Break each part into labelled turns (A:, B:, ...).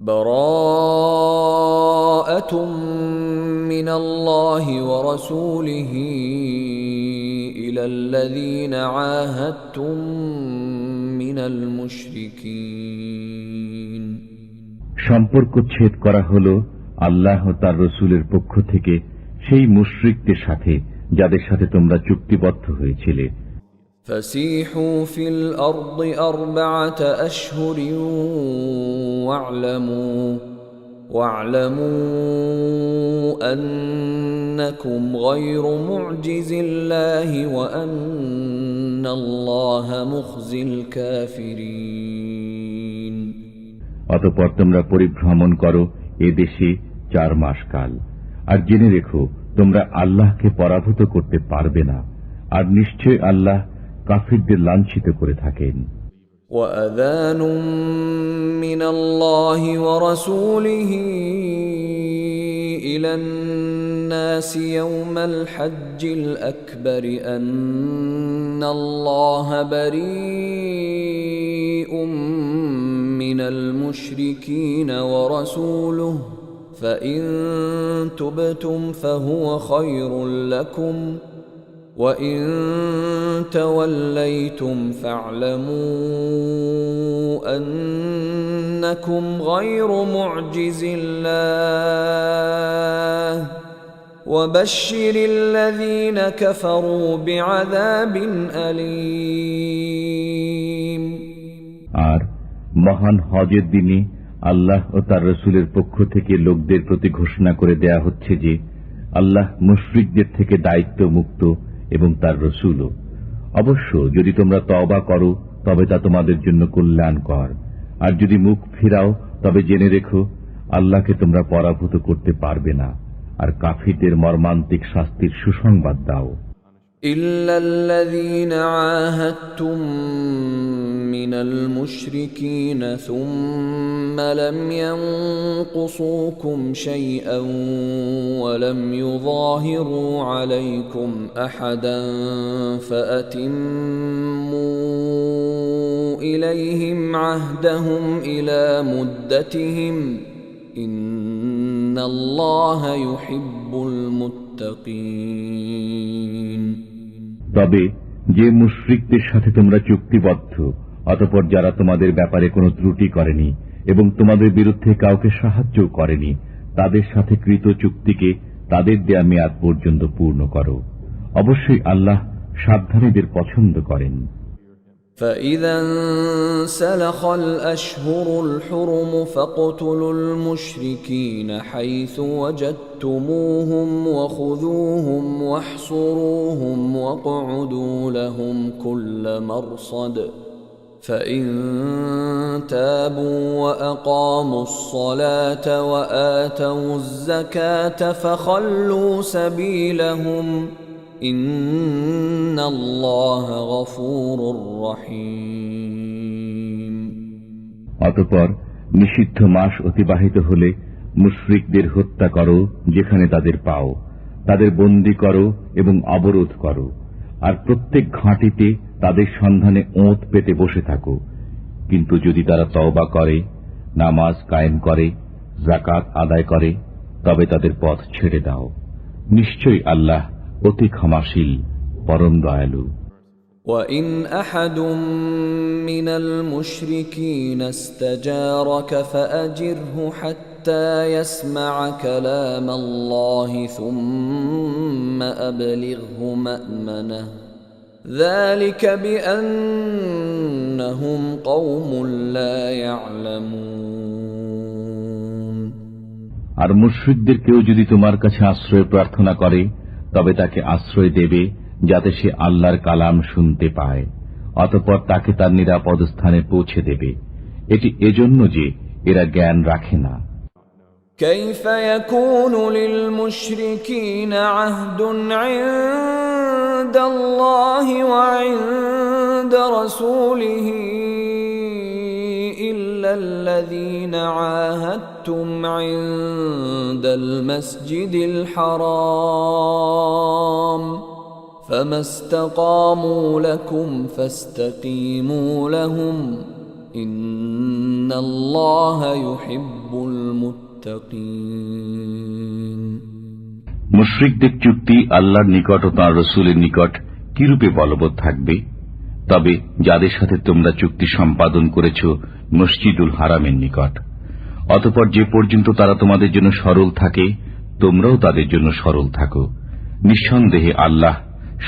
A: براءة من الله ورسوله إلى الذين عاهدتم من المشركين।
B: সম্পর্ক ছেদ করা হলো আল্লাহ ও তার রাসূলের পক্ষ থেকে সেই মুশরিকদের সাথে যাদের সাথে তোমরা চুক্তিবদ্ধ হয়েছিলে।
A: فسيحوا في الأرض 4 أشهر واعلموا أنكم غير معجز الله وأن الله مخزي الكافرين।
B: অতঃপর তোমরা পরিভ্রমণ করো এ দেশে 4 মাস কাল, আর জেনে রেখো তোমরা আল্লাহকে পরাভূত করতে পারবে না, আর নিশ্চয় আল্লাহ কাফিরদের লাঞ্ছিত করে থাকেন।
A: وأذان من الله ورسوله إلى الناس يوم الحج الأكبر أن الله بريء من المشركين ورسوله فإن تبتم فهو خير لكم وَإِن تَوَلَّيْتُمْ فَاعْلَمُوا أَنَّكُمْ غَيْرُ مُعْجِزِ اللَّهِ وَبَشِّرِ الَّذِينَ كَفَرُوا بِعَذَابٍ أَلِيمٍ।
B: আর মহান হজের দিনে আল্লাহ ও তার রাসূলের পক্ষ থেকে লোকদের প্রতি ঘোষণা করে দেয়া হচ্ছে যে আল্লাহ মুশরিকদের থেকে দায়িত্ব মুক্ত এবং তার রাসূলও। অবশ্য যদি তোমরা তওবা করো তবে তা তোমাদের জন্য কল্যাণকর, আর যদি মুখ ফিরাও তবে জেনে রেখো আল্লাহকে তোমরা পরাভূত করতে পারবে না, আর কাফিরদের মর্মান্তিক শাস্তির সুসংবাদ দাও।
A: إلا الذين عاهدتم من المشركين ثم لم ينقصوكم شيئا ولم يظاهروا عليكم أحدا فأتموا إليهم عهدهم إلى مدتهم إن الله يحب المتقين।
B: তবে যে মুশরিকদের সাথে তোমরা চুক্তিবদ্ধ অতঃপর যারা তোমাদের ব্যাপারে কোনো ত্রুটি করেনি এবং তোমাদের বিরুদ্ধে কাউকে সাহায্য করেনি, তাদের সাথে কৃত চুক্তিকে তাদের দেয়া মেয়াদ পর্যন্ত পূর্ণ করো। অবশ্যই আল্লাহ সাবধানীদের পছন্দ করেন।
A: فَإِذَا انسَلَخَ الْأَشْهُرُ الْحُرُمُ فَاقْتُلُوا الْمُشْرِكِينَ حَيْثُ وَجَدتُّمُوهُمْ وَخُذُوهُمْ وَاحْصُرُوهُمْ وَاقْعُدُوا لَهُمْ كُلَّ مَرْصَدٍ فَإِن تَابُوا وَأَقَامُوا الصَّلَاةَ وَآتَوُا الزَّكَاةَ فَخَلُّوا سَبِيلَهُمْ ইন্নাল্লাহ গফুরুর রহিম।
B: অতঃপর নিষিদ্ধ মাস অতিবাহিত হলে মুশরিকদের হত্যা করো যেখানে তাদের পাও, তাদের বন্দী করো এবং অবরোধ করো, আর প্রত্যেক ঘাঁটিতে তাদের সন্ধানে ওঁত পেতে বসে থাকো। কিন্তু যদি তারা তওবা করে, নামাজ কায়েম করে, যাকাত আদায় করে, তবে তাদের পথ ছেড়ে দাও। নিশ্চয়ই আল্লাহ অতি ক্ষমাশীল, পরম দয়ালু।
A: وَإِنْ أَحَدٌ مِّنَ الْمُشْرِكِينَ اسْتَجَارَكَ فَأَجِرْهُ حَتَّى يَسْمَعَ كَلَامَ اللَّهِ ثُمَّ أَبْلِغْهُ مَأْمَنَهُ ذَلِكَ بِأَنَّهُمْ قَوْمٌ لَّا يَعْلَمُونَ।
B: আর মুশরিকদের কেউ যদি তোমার কাছে আশ্রয় প্রার্থনা করে তবে তাকে আশ্রয় দেবে যাতে সে আল্লাহর কালাম শুনতে পায়, অতঃপর তাকে তার নিরাপদ স্থানে পৌঁছে দেবে। এটি এজন্য যে এরা জ্ঞান রাখে না।
A: كيف يكون للمشركين عهد عند الله وعند رسوله إلا الذين عاهدتم عند المسجد الحرام فما استقاموا لكم فاستقيموا لهم ইন্নাল্লাহা ইউহিব্বুল মুত্তাকিন।
B: মুশরিকদের চুক্তি আল্লাহর নিকট ও তাঁর রাসূলের নিকট কিরূপে বলবৎ থাকবে? তবে যাদের সাথে তোমরা চুক্তি সম্পাদন করেছ মসজিদুল হারামের নিকট, অতঃপর যে পর্যন্ত তারা তোমাদের জন্য সরল থাকে তোমরাও তাদের জন্য সরল থাকো। নিঃসন্দেহে আল্লাহ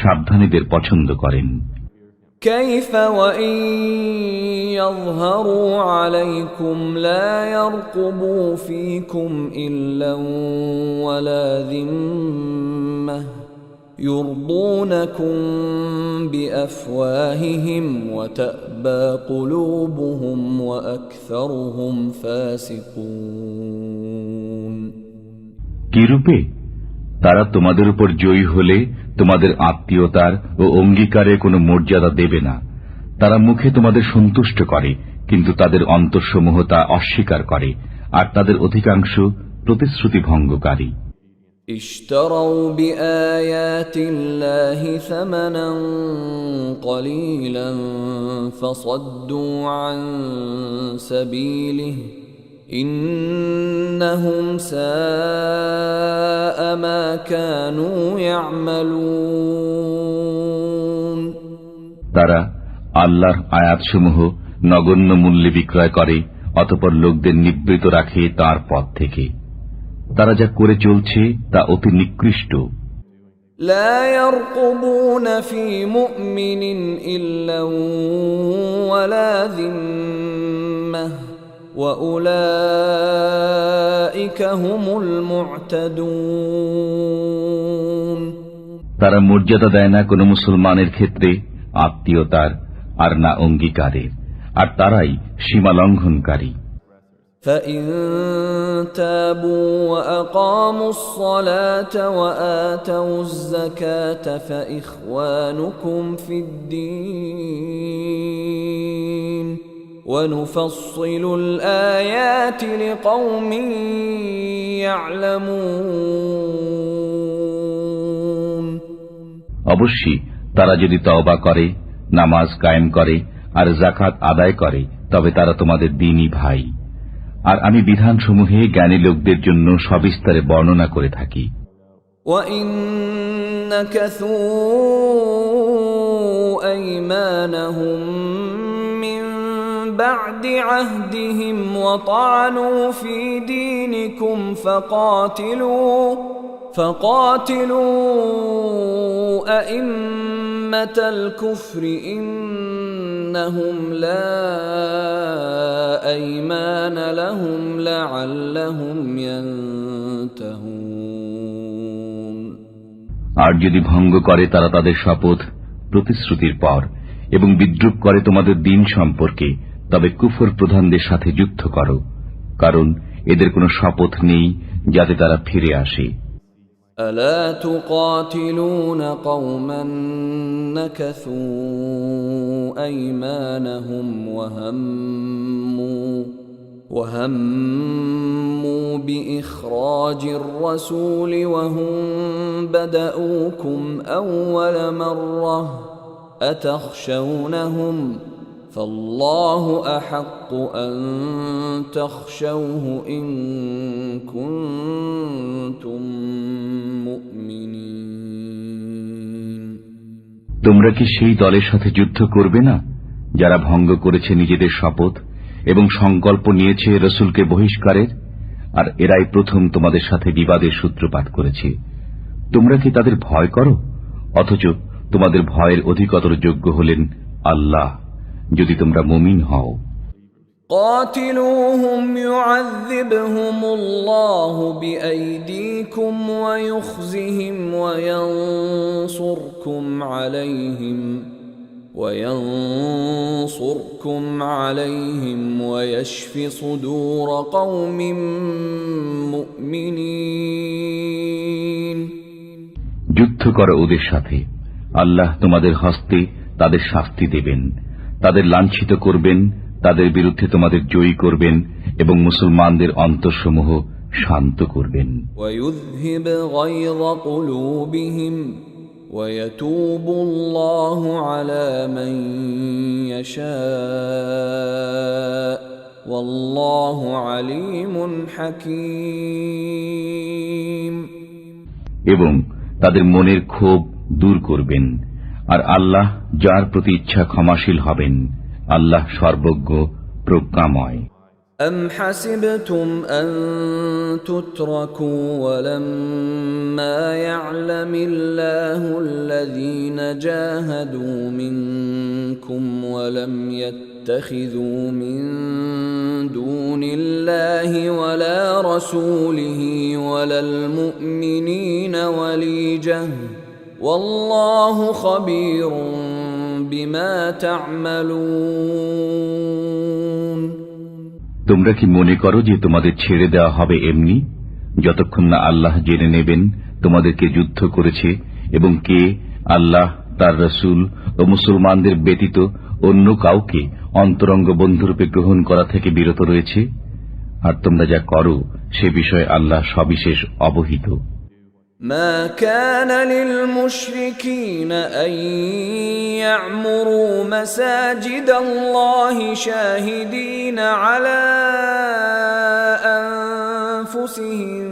B: সাবধানীদের পছন্দ করেন।
A: كيف وإن يظهروا عليكم لا يرقبوا فيكم إلا ولا ذمة يرضونكم بأفواههم وتأبى قلوبهم وأكثرهم فاسقون।
B: কিরূপে? তারা তোমাদের উপর জয়ী হলে তোমাদের আত্মীয়তার ও অঙ্গীকারে কোনো মর্যাদা দেবে না। তারা মুখে তোমাদের সন্তুষ্ট করে, কিন্তু তাদের অন্তরসমূহ তা অস্বীকার করে, আর তাদের অধিকাংশ প্রতিশ্রুতি ভঙ্গকারী।
A: اشتروا بآيات الله ثمنا قليلا فصدوا عن سبيله إنهم ساء ما كانوا يعملون।
B: তারা আল্লাহর আয়াতসমূহ নগণ্য মূল্যে বিক্রয় করে, অতঃপর লোকদের নিবৃত রাখে তার পথ থেকে। তারা যা করে চলছে তা অতি নিকৃষ্ট।
A: لا يرقبون في مؤمن إلا ولا ذمة وأولئك هم المعتدون।
B: তারা মর্যাদা দেয় না কোনো মুসলমানের ক্ষেত্রে আত্মীয়তার আর না অঙ্গীকারের, আর তারাই সীমা লঙ্ঘনকারী।
A: فإن تابوا وأقاموا الصلاة وآتوا الزكاة فإخوانكم في الدين ونفصل الآيات لقوم يعلمون।
B: অবশ্যই তারা যদি তওবা করে, নামাজ কায়েম করে আর যাকাত আদায় করে, তবে তারা তোমাদের দ্বীনী ভাই। আর আমি বিধানসমূহে জ্ঞানী লোকদের জন্য সবিস্তারে বর্ণনা করে থাকি।
A: وَإِن نَكَثُوا أَيْمَانَهُم مِّن بَعْدِ عَهْدِهِمْ وَطَعَنُوا فِي دِينِكُمْ فقاتلوا أئمة الكفر إنهم لا أيمان لهم لعلهم ينتهون।
B: আর যদি ভঙ্গ করে তারা তাদের শপথ প্রতিশ্রুতির পর এবং বিদ্রুপ করে তোমাদের দিন সম্পর্কে, তবে কুফর প্রধানদের সাথে যুদ্ধ করো, কারণ এদের কোনো শপথ নেই যাতে তারা ফিরে আসে।
A: ألا تقاتلون قوما نكثوا أيمانهم وهموا بإخراج الرسول وهم بدؤوكم أول مرة أتخشونهم فالله أحق أن تخشوه إن كنتم مؤمنين।
B: তোমরা কি সেই দলের সাথে যুদ্ধ করবে না যারা ভঙ্গ করেছে নিজেদের শপথ এবং সংকল্প নিয়েছে রসুলকে বহিষ্কারের? আর এরাই প্রথম তোমাদের সাথে বিবাদের সূত্রপাত করেছে। তোমরা কি তাদের ভয় করো? অথচ তোমাদের ভয়ের অধিকতর যোগ্য হলেন আল্লাহ, যদি তোমরা মুমিন হও।
A: قاتلوهم يعذبهم الله بأيديكم ويخزهم وينصركم عليهم ويشف صدور قوم مؤمنين।
B: যুদ্ধ করো ওদের সাথে, আল্লাহ তোমাদের হস্তে তাদের শাস্তি দেবেন, তাদের লাঞ্ছিত করবেন, তাদের বিরুদ্ধে তোমাদের জয়ী করবেন এবং মুসলমানদের অন্তরসমূহ শান্ত করবেন।
A: ويذهب غيظ قلوبهم ويتوب الله على من يشاء والله عليم حكيم.
B: এবং তাদের মনের ক্ষোভ দূর করবেন, আর আল্লাহ যার প্রতি ইচ্ছা ক্ষমাশীল হবেন। আল্লাহ সর্বজ্ঞ প্রজ্ঞাময়।
A: أم حسبتم أن تتركوا ولما يعلم الله الذين جاهدوا منكم ولم يتخذوا من دون الله ولا رسوله ولا المؤمنين وليجة والله خبير بما تعملون.
B: তোমরা কি মনে করো যে তোমাদের ছেড়ে দেওয়া হবে এমনি, যতক্ষণ না আল্লাহ জেনে নেবেন তোমাদেরকে যুদ্ধ করেছে এবং কে আল্লাহ, তার রাসূল ও মুসলমানদের ব্যতীত অন্য কাউকে অন্তরঙ্গ বন্ধুরূপে গ্রহণ করা থেকে বিরত রয়েছে? আর তোমরা যা করো সে বিষয়ে আল্লাহ সবিশেষ অবহিত।
A: ما كان للمشركين أن يعمروا مساجد الله شاهدين على أنفسهم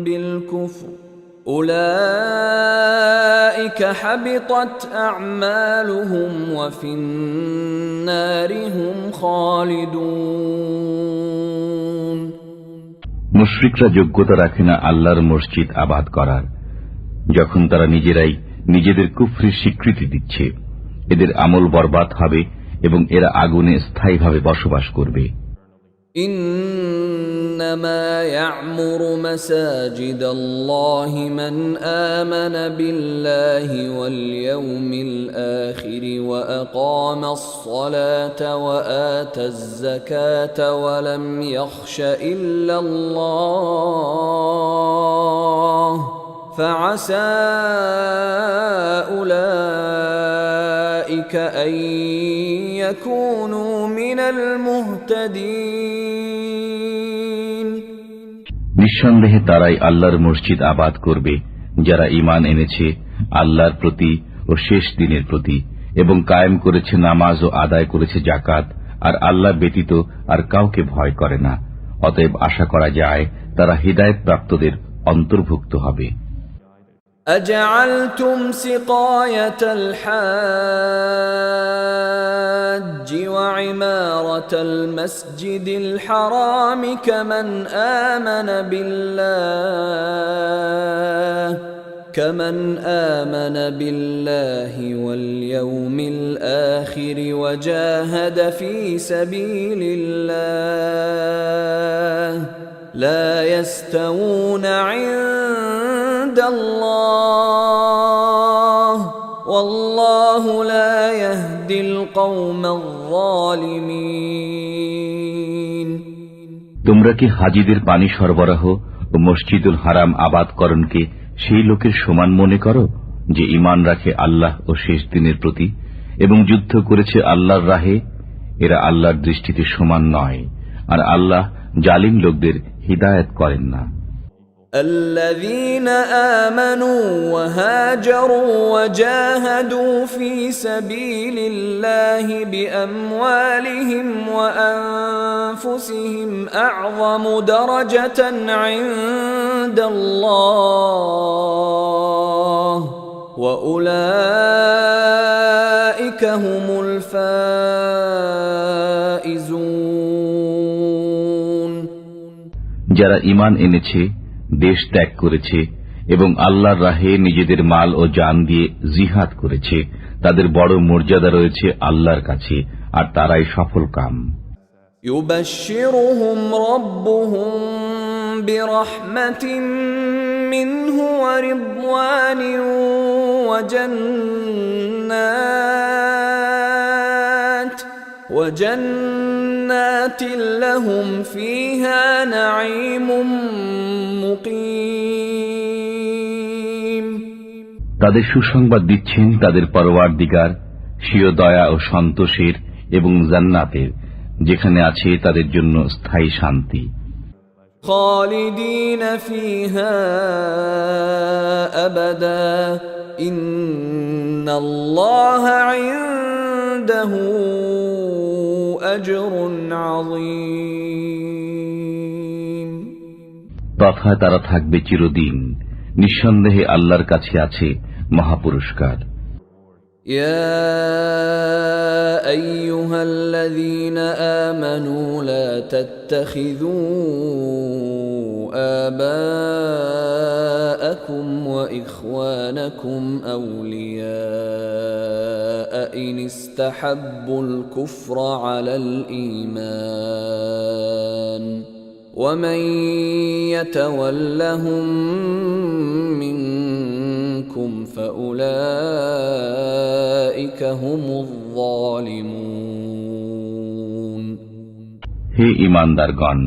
A: بالكفر أولئك حبطت أعمالهم وفي النار هم خالدون.
B: মুশরিকরা যোগ্যতা রাখে না আল্লাহর মসজিদ আবাদ করার, যখন তারা নিজেরাই নিজেদের কুফরির স্বীকৃতি দিচ্ছে। এদের আমল বরবাদ হবে এবং এরা আগুনে স্থায়ীভাবে বসবাস করবে।
A: إنما يعمر مساجد الله من آمن بالله واليوم الآخر وأقام الصلاة وآتى الزكاة ولم يخش إلا الله فعسى أولئك أن يكونوا من المهتدين.
B: নিঃসন্দেহে তারাই আল্লাহর মসজিদ আবাদ করবে যারা ঈমান এনেছে আল্লাহর প্রতি ও শেষ দিনের প্রতি এবং কায়েম করেছে নামাজ ও আদায় করেছে যাকাত, আর আল্লাহ ব্যতীত আর কাউকে ভয় করে না। অতএব আশা করা যায় তারা হিদায়াত প্রাপ্তদের অন্তর্ভুক্ত হবে।
A: أجعلتم سقاية الحاج وعمارة المسجد الحرام كمن آمن بالله واليوم الآخر وجاهد في سبيل الله لا يستوون عند الله والله لا يهدي القوم الظالمين.
B: তোমরা কি হাজীদের পানি সরবরাহ ও মসজিদুল হারাম আবাদকরণকে সেই লোকের সমান মনে করো যে ঈমান রাখে আল্লাহ ও শেষ দিনের প্রতি এবং যুদ্ধ করেছে আল্লাহর রাহে? এরা আল্লাহর দৃষ্টিতে সমান নয়, আর আল্লাহ জালিম লোকদের হিদায়াত করেন না।
A: الذين آمنوا وهاجروا وجاهدوا في سبيل الله بأموالهم وأنفسهم أعظم درجة عند الله وأولئك هم الفائزون.
B: যারা ঈমান এনেছে, দেশ ত্যাগ করেছে এবং আল্লাহর রাহে নিজেদের মাল ও জান দিয়ে জিহাদ করেছে, তাদের বড় মর্যাদা রয়েছে আল্লাহর কাছে, আর তারাই সফল কাম।
A: يبشرهم ربهم برحمة منه ورضوان وجنات لهم فيها نعيم মুকিম.
B: তাদের সুসংবাদ দিচ্ছেন তাদের পরওয়ারদিগার স্বীয় দয়া ও সন্তোষের এবং জান্নাতের, যেখানে আছে তাদের জন্য স্থায়ী শান্তি।
A: খালিদিন ফিহা আবাদা إن الله عنده أجر عظيم
B: তথা তারা থাকবে চিরদিন। নিঃসন্দেহে আল্লাহর কাছে আছে মহাপুরস্কার।
A: يا أيها الذين آمنوا لا تتخذوا آباءكم وإخوانكم أولياء إن استحبوا الكفر على الإيمان ومن يتولهم منكم فأولئك هم الظالمون
B: হে ঈমানদারগণ,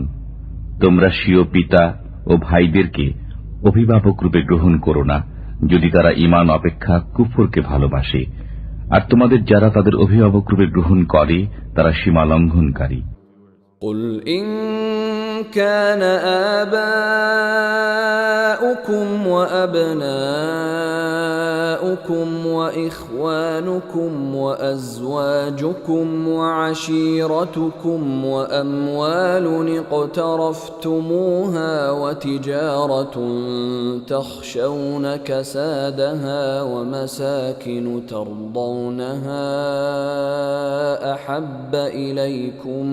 B: তোমরা স্বীয় পিতা ও ভাইদেরকে অভিভাবক রূপে গ্রহণ করো না, যদি তারা ঈমান অপেক্ষা কুফরকে ভালোবাসে, আর তোমাদের যারা তাদের অভিভাবক রূপে গ্রহণ করে তারা সীমা লঙ্ঘনকারী।
A: قل إن كان آباؤكم وأبناؤكم وإخوانكم وأزواجكم وعشيرتكم وأموال اقترفتموها وتجارة تخشون كسادها ومساكن ترضونها أحب إليكم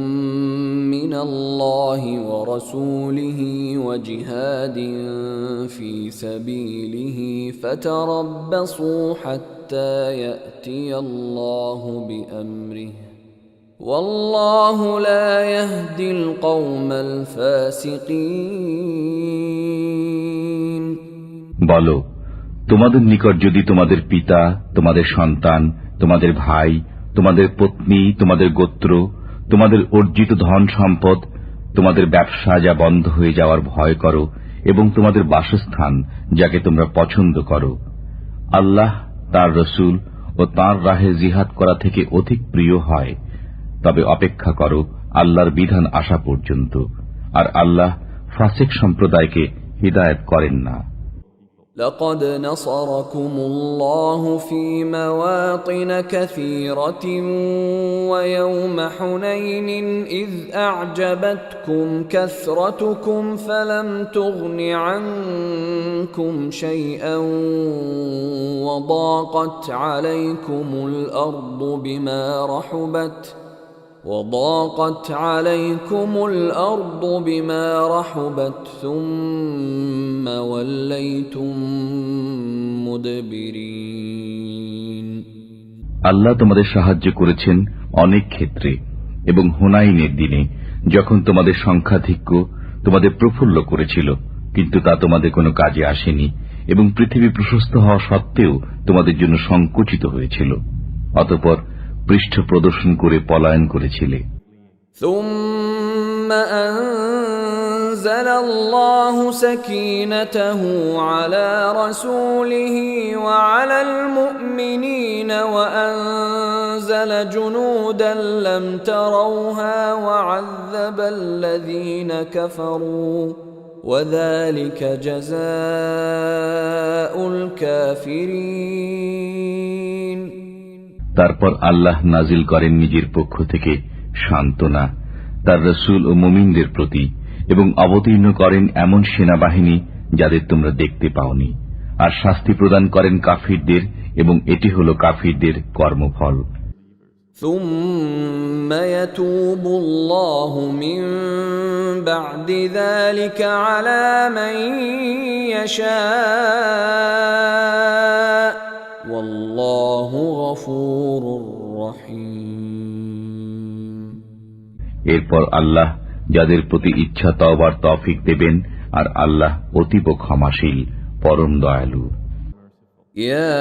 A: من الله ورسوله وجهاد في سبيله فتربصوا حتى يأتي الله بأمره والله لا يهدي القوم الفاسقين
B: বলো, তোমাদের নিকট যদি তোমাদের পিতা, তোমাদের সন্তান, তোমাদের ভাই, তোমাদের পত্নী, তোমাদের গোত্র, তোমাদের অর্জিত ধন সম্পদ, তোমাদের ব্যবসা যা বন্ধ হয়ে যাওয়ার ভয় করো এবং তোমাদের বাসস্থান যাকে তোমরা পছন্দ করো, আল্লাহ, তার রসুল ও তাঁর রাহে জিহাদ করা থেকে অধিক প্রিয় হয়, তবে অপেক্ষা করো আল্লাহর বিধান আসা পর্যন্ত, আর আল্লাহ ফাসিক সম্প্রদায়কে হিদায়াত করেন না।
A: لقد نصركم الله في مواطن كثيرة ويوم حنين إذ أعجبتكم كثرتكم فلم تغن عنكم شيئا وضاقت عليكم الأرض بما رحبت ثم وليتم مدبرين
B: আল্লাহ তোমাদের সাহায্য করেছেন অনেক ক্ষেত্রে, এবং হুনাইনের দিনে যখন তোমাদের সংখ্যাধিক্য তোমাদের প্রফুল্ল করেছিল, কিন্তু তা তোমাদের কোনো কাজে আসেনি, এবং পৃথিবী প্রশস্ত হওয়া সত্ত্বেও তোমাদের জন্য সংকুচিত হয়েছিল। অতঃপর পৃষ্ঠ প্রদর্শন করে পলায়ন করেছিলে।
A: ثم أنزل الله سكينته على رسوله وعلى المؤمنين وأنزل جنودا لم تروها وعذب الذين كفروا وذلك جزاء الكافرين
B: তারপর আল্লাহ নাজিল করেন নিজের পক্ষ থেকে সান্ত্বনা তার রসুল ও মুমিনদের প্রতি, এবং অবতীর্ণ করেন এমন সেনাবাহিনী যাদের তোমরা দেখতে পাওনি, আর শাস্তি প্রদান করেন কাফিরদের, এবং এটি হল কাফিরদের কর্মফল।
A: ثم يتوب الله من بعد ذلك على من يشاء والله غفور رحيم
B: এরপর আল্লাহ যাদের প্রতি ইচ্ছা তওবার তৌফিক দেবেন, আর আল্লাহ অতীব ক্ষমাশীল, পরম দয়ালু।
A: يا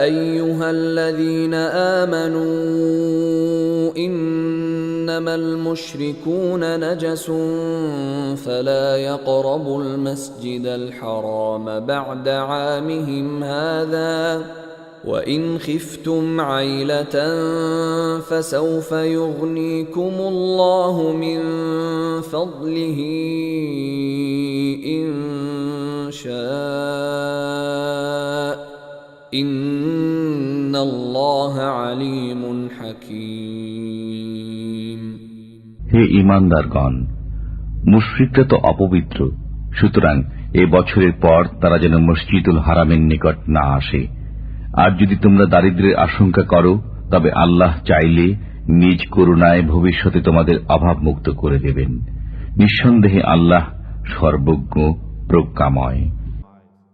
A: أيها الذين آمنوا إنما المشركون نجس فلا يقربوا المسجد الحرام بعد عامهم هذا وإن خفتم عيلة فسوف يغنيكم الله من فضله إن شاء إن الله عليم حكيم.
B: হে ঈমানদারগণ, মুশরিকরা তো অপবিত্র, সুতরাং এ বছরের পর তারা যেন মসজিদুল হারামের নিকট না আসে। আর যদি তোমরা দারিদ্র্যের আশঙ্কা করো, তবে আল্লাহ চাইলে নিজ করুণায় ভবিষ্যতে তোমাদের অভাব মুক্ত করে দেবেন। নিঃসন্দেহে আল্লাহ সর্বজ্ঞ, প্রজ্ঞাময়।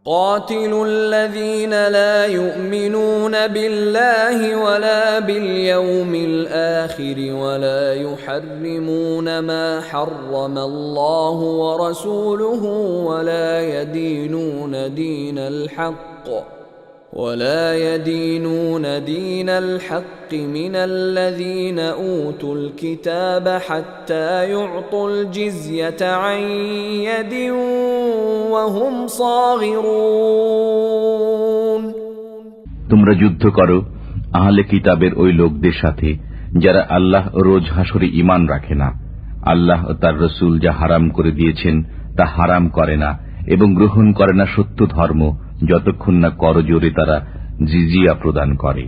A: قاتلوا الذين لا يؤمنون بالله ولا باليوم الآخر ولا يحرمون ما حرم الله ورسوله ولا يدينون دين الحق من الذين أوتوا الكتاب حتى يعطوا الجزية عن يد وهم صاغرون.
B: তোমরা যুদ্ধ করো আহলে কিতাবের ওই লোকদের সাথে যারা আল্লাহ রোজ হাসরে ঈমান রাখে না, আল্লাহ ও তার রসুল যা হারাম করে দিয়েছেন তা হারাম করে না এবং গ্রহণ করে না সত্য ধর্ম, যতক্ষণ না করজোরে তারা জিজিয়া প্রদান করে।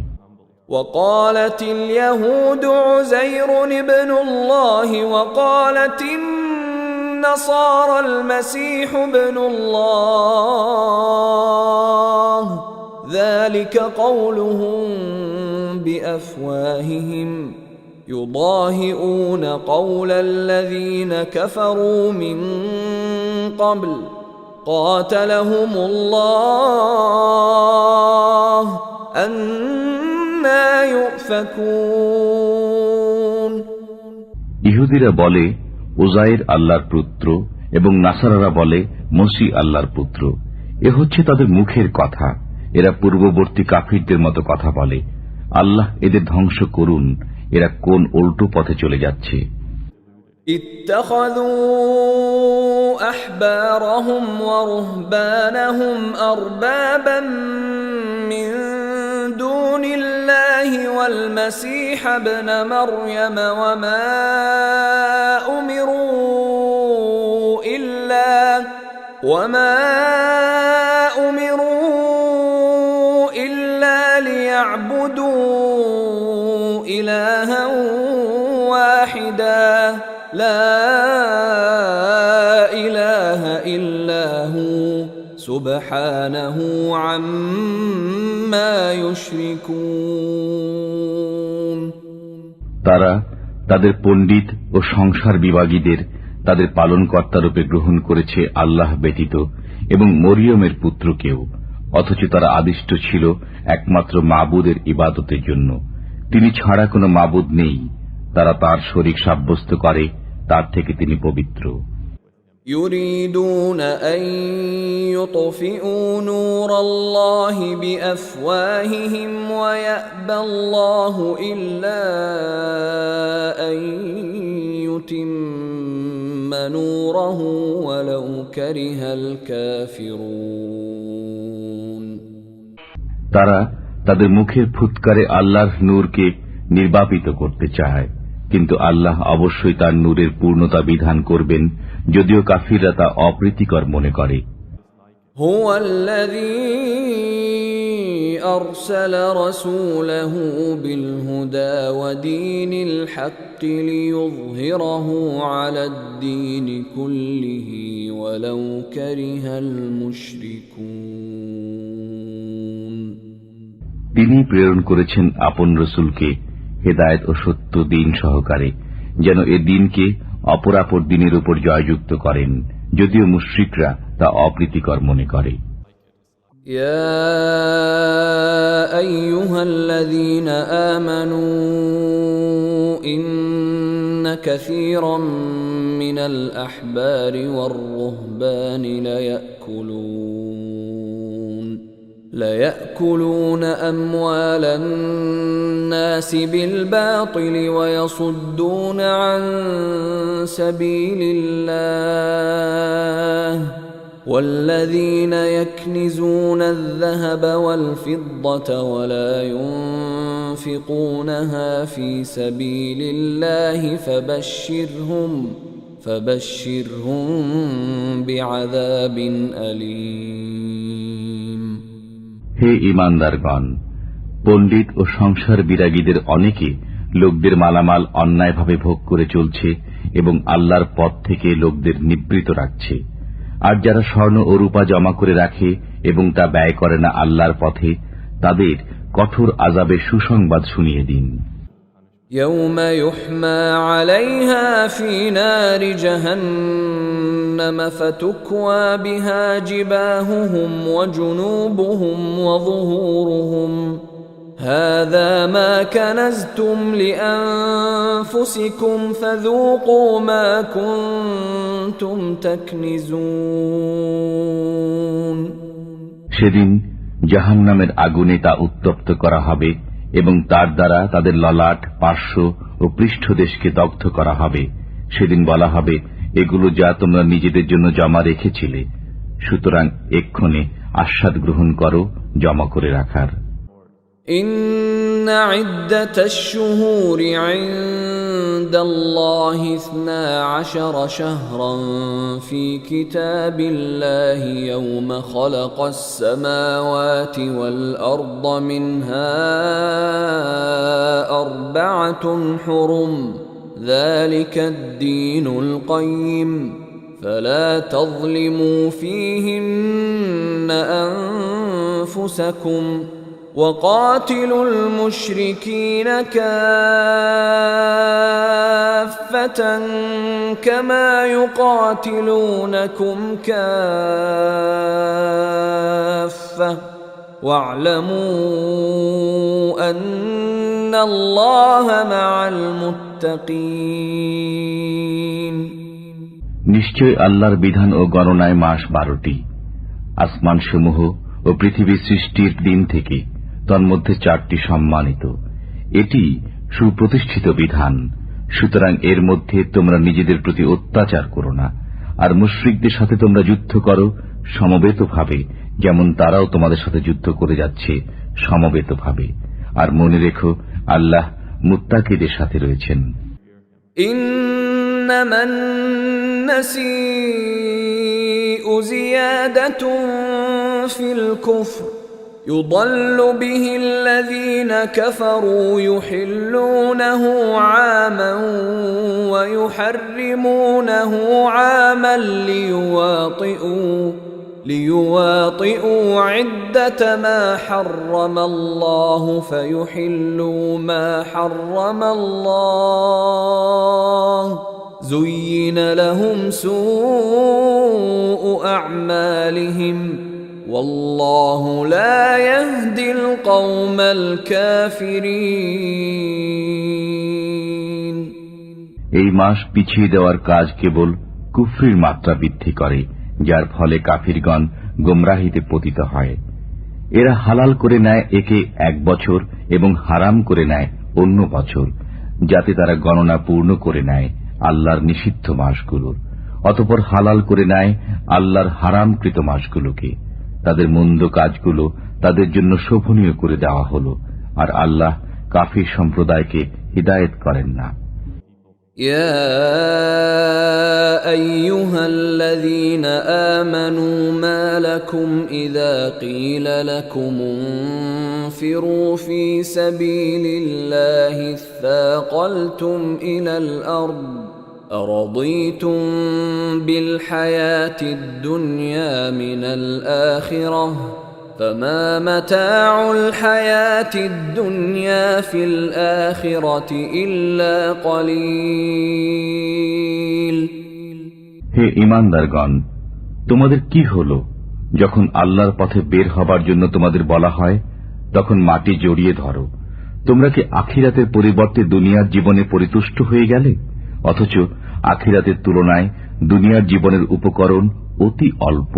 A: وقالت اليهود عزير ابن الله وقالت النصارى المسيح ابن الله ذلك قولهم بأفواههم يضاهئون قول الذين كفروا من قبل قاتلهم الله أنى يؤفكون.
B: ইহুদিরা বলে উজাইর আল্লাহর পুত্র এবং নাসারারা বলে মসিহ আল্লাহর পুত্র। এ হচ্ছে তাদের মুখের কথা। এরা পূর্ববর্তী কাফিরদের মতো কথা বলে। আল্লাহ এদের ধ্বংস করুন, এরা কোন উল্টো পথে চলে যাচ্ছে।
A: اتخذوا أحبارهم ورهبانهم أربابا من دون الله والمسيح ابن مريم وما أمروا إلا ليعبدوا إلها واحدا لا إله إلا هو سبحانه عما يشركون.
B: তারা তাদের পণ্ডিত ও সংসার বিভাগীদের তাদের পালনকর্তা রূপে গ্রহণ করেছে আল্লাহ ব্যতীত এবং মরিয়মের পুত্রকেও, অথচ তারা আদিষ্ট ছিল একমাত্র মাবুদের ইবাদতের জন্য। তিনি ছাড়া কোনো মাবুদ নেই। তারা তার শরীক সাব্যস্ত করে, তার থেকে তিনি পবিত্র।
A: يريدون أن يطفئوا نور الله بأفواههم ويأبى الله إلا أن يتم نوره ولو كره الكافرون.
B: তারা তাদের মুখের ফুৎকারে আল্লাহর নূরকে নির্বাপিত করতে চায়, কিন্তু আল্লাহ অবশ্যই তার নূরের পূর্ণতা বিধান করবেন, যদিও কাফিররা তা অপ্রীতিকর মনে করে।
A: هو الذي أرسل رسوله بالهدى ودين الحق ليظهره على الدين كله ولو كره المشركون.
B: তিনি প্রেরণ করেছেন আপন রসুলকে হেদায়েত ও সত্য দিন সহকারে, যেন এ দিনকে অপরাপর দিনের উপর জয়যুক্ত করেন, যদিও মুশরিকরা তা অপ্রীতিকর মনে করে।
A: يا أيها الذين آمنوا إن كثيرا من الأحبار والرهبان ليأكلون أموال الناس بالباطل ويصدون عن سبيل الله والذين يكنزون الذهب والفضة ولا ينفقونها في سبيل الله فبشرهم بعذاب أليم.
B: হে ঈমানদারগণ, পণ্ডিত ও সংসার বিরাগীদের অনেকে লোকদের মালামাল অন্যায়ভাবে ভোগ করে চলছে এবং আল্লাহর পথ থেকে লোকদের নিবৃত রাখছে। আর যারা স্বর্ণ ও রূপা জমা করে রাখে এবং তা ব্যয় করে না আল্লাহর পথে, তাদের কঠোর আযাবের সুসংবাদ শুনিয়ে দিন।
A: يوم يحمى عليها في نار جهنم فتكوى بها جباههم وجنوبهم وظهورهم هذا ما كنزتم لأنفسكم فذوقوا ما كنتم تكنزون.
B: সেদিন জাহান্নামের আগুনে তা উত্তপ্ত করা হবে এবং তার দ্বারা তাদের ললাট, পার্শ্ব ও পৃষ্ঠদেশকে দগ্ধ করা হবে। সেদিন বলা হবে, এগুলো যা তোমরা নিজেদের জন্য জমা রেখেছিলে, সুতরাং এক্ষণে আস্বাদ গ্রহণ করো জমা করে রাখার।
A: إن عدة الشهور عند الله 12 شهرا في كتاب الله يوم خلق السماوات والأرض منها 4 حرم ذلك الدين القيم فلا تظلموا فيهن أنفسكم وقاتلوا المشركين كافة كما يقاتلونكم كافة واعلموا أن الله مع المتقين.
B: নিশ্চয় আল্লাহর বিধান ও গণনায় মাস 12টি, আসমানসমূহ ও পৃথিবী সৃষ্টির দিন থেকে তন্মধ্যে 4টি সম্মানিত। এটি সুপ্রতিষ্ঠিত বিধান, সুতরাং এর মধ্যে তোমরা নিজেদের প্রতি অত্যাচার করো না। আর মুশরিকদের সাথে তোমরা যুদ্ধ করো সমবেতভাবে, যেমন তারাও তোমাদের সাথে যুদ্ধ করে যাচ্ছে সমবেতভাবে। আর মনে রেখো, আল্লাহ মুত্তাকিদের সাথে রয়েছেন।
A: ইন্নামান নাসিউ জিয়াদাতুন ফিল কুফর يضل به الذين كفروا يحلونه عاما ويحرمونه عاما ليواطئوا عدة ما حرم الله فيحلوا ما حرم الله زين لهم سوء أعمالهم والله لا يهدي القوم الكافرين.
B: এই মাস পিছিয়ে দেওয়ার কাজ কেবল কুফরির মাত্রা বৃদ্ধি করে, যার ফলে কাফিরগণ গোমরাহিতে পতিত হয়। এরা হালাল করে নেয় একে 1 বছর এবং হারাম করে নেয় অন্য বছর, যাতে তারা গণনা পূর্ণ করে নেয় আল্লাহর নিষিদ্ধ মাসগুলোর। অতঃপর হালাল করে নেয় আল্লাহর হারামকৃত মাসগুলোকে। তাদের মন্দ কাজগুলো তাদের জন্য শোভনীয় করে দেওয়া হলো, আর আল্লাহ কাফির সম্প্রদায়কে হিদায়েত করেন না।
A: يا أيها الذين آمنوا ما لكم إذا قيل لكم انفروا في سبيل الله اثاقلتم إلى الأرض أرضيتم بالحياة الدنيا من الآخرة فما متاع الحياة الدنيا في الآخرة إلا قليل.
B: হে ঈমানদারগণ, তোমাদের কি হলো যখন আল্লাহর পথে বের হবার জন্য তোমাদের বলা হয়, তখন মাটি জড়িয়ে ধরো। তোমরা কি আখিরাতের পরিবর্তে দুনিয়ার জীবনে পরিতুষ্ট হয়ে গেলে? অথচ আখিরাতের তুলনায় দুনিয়ার জীবনের উপকরণ অতি অল্প।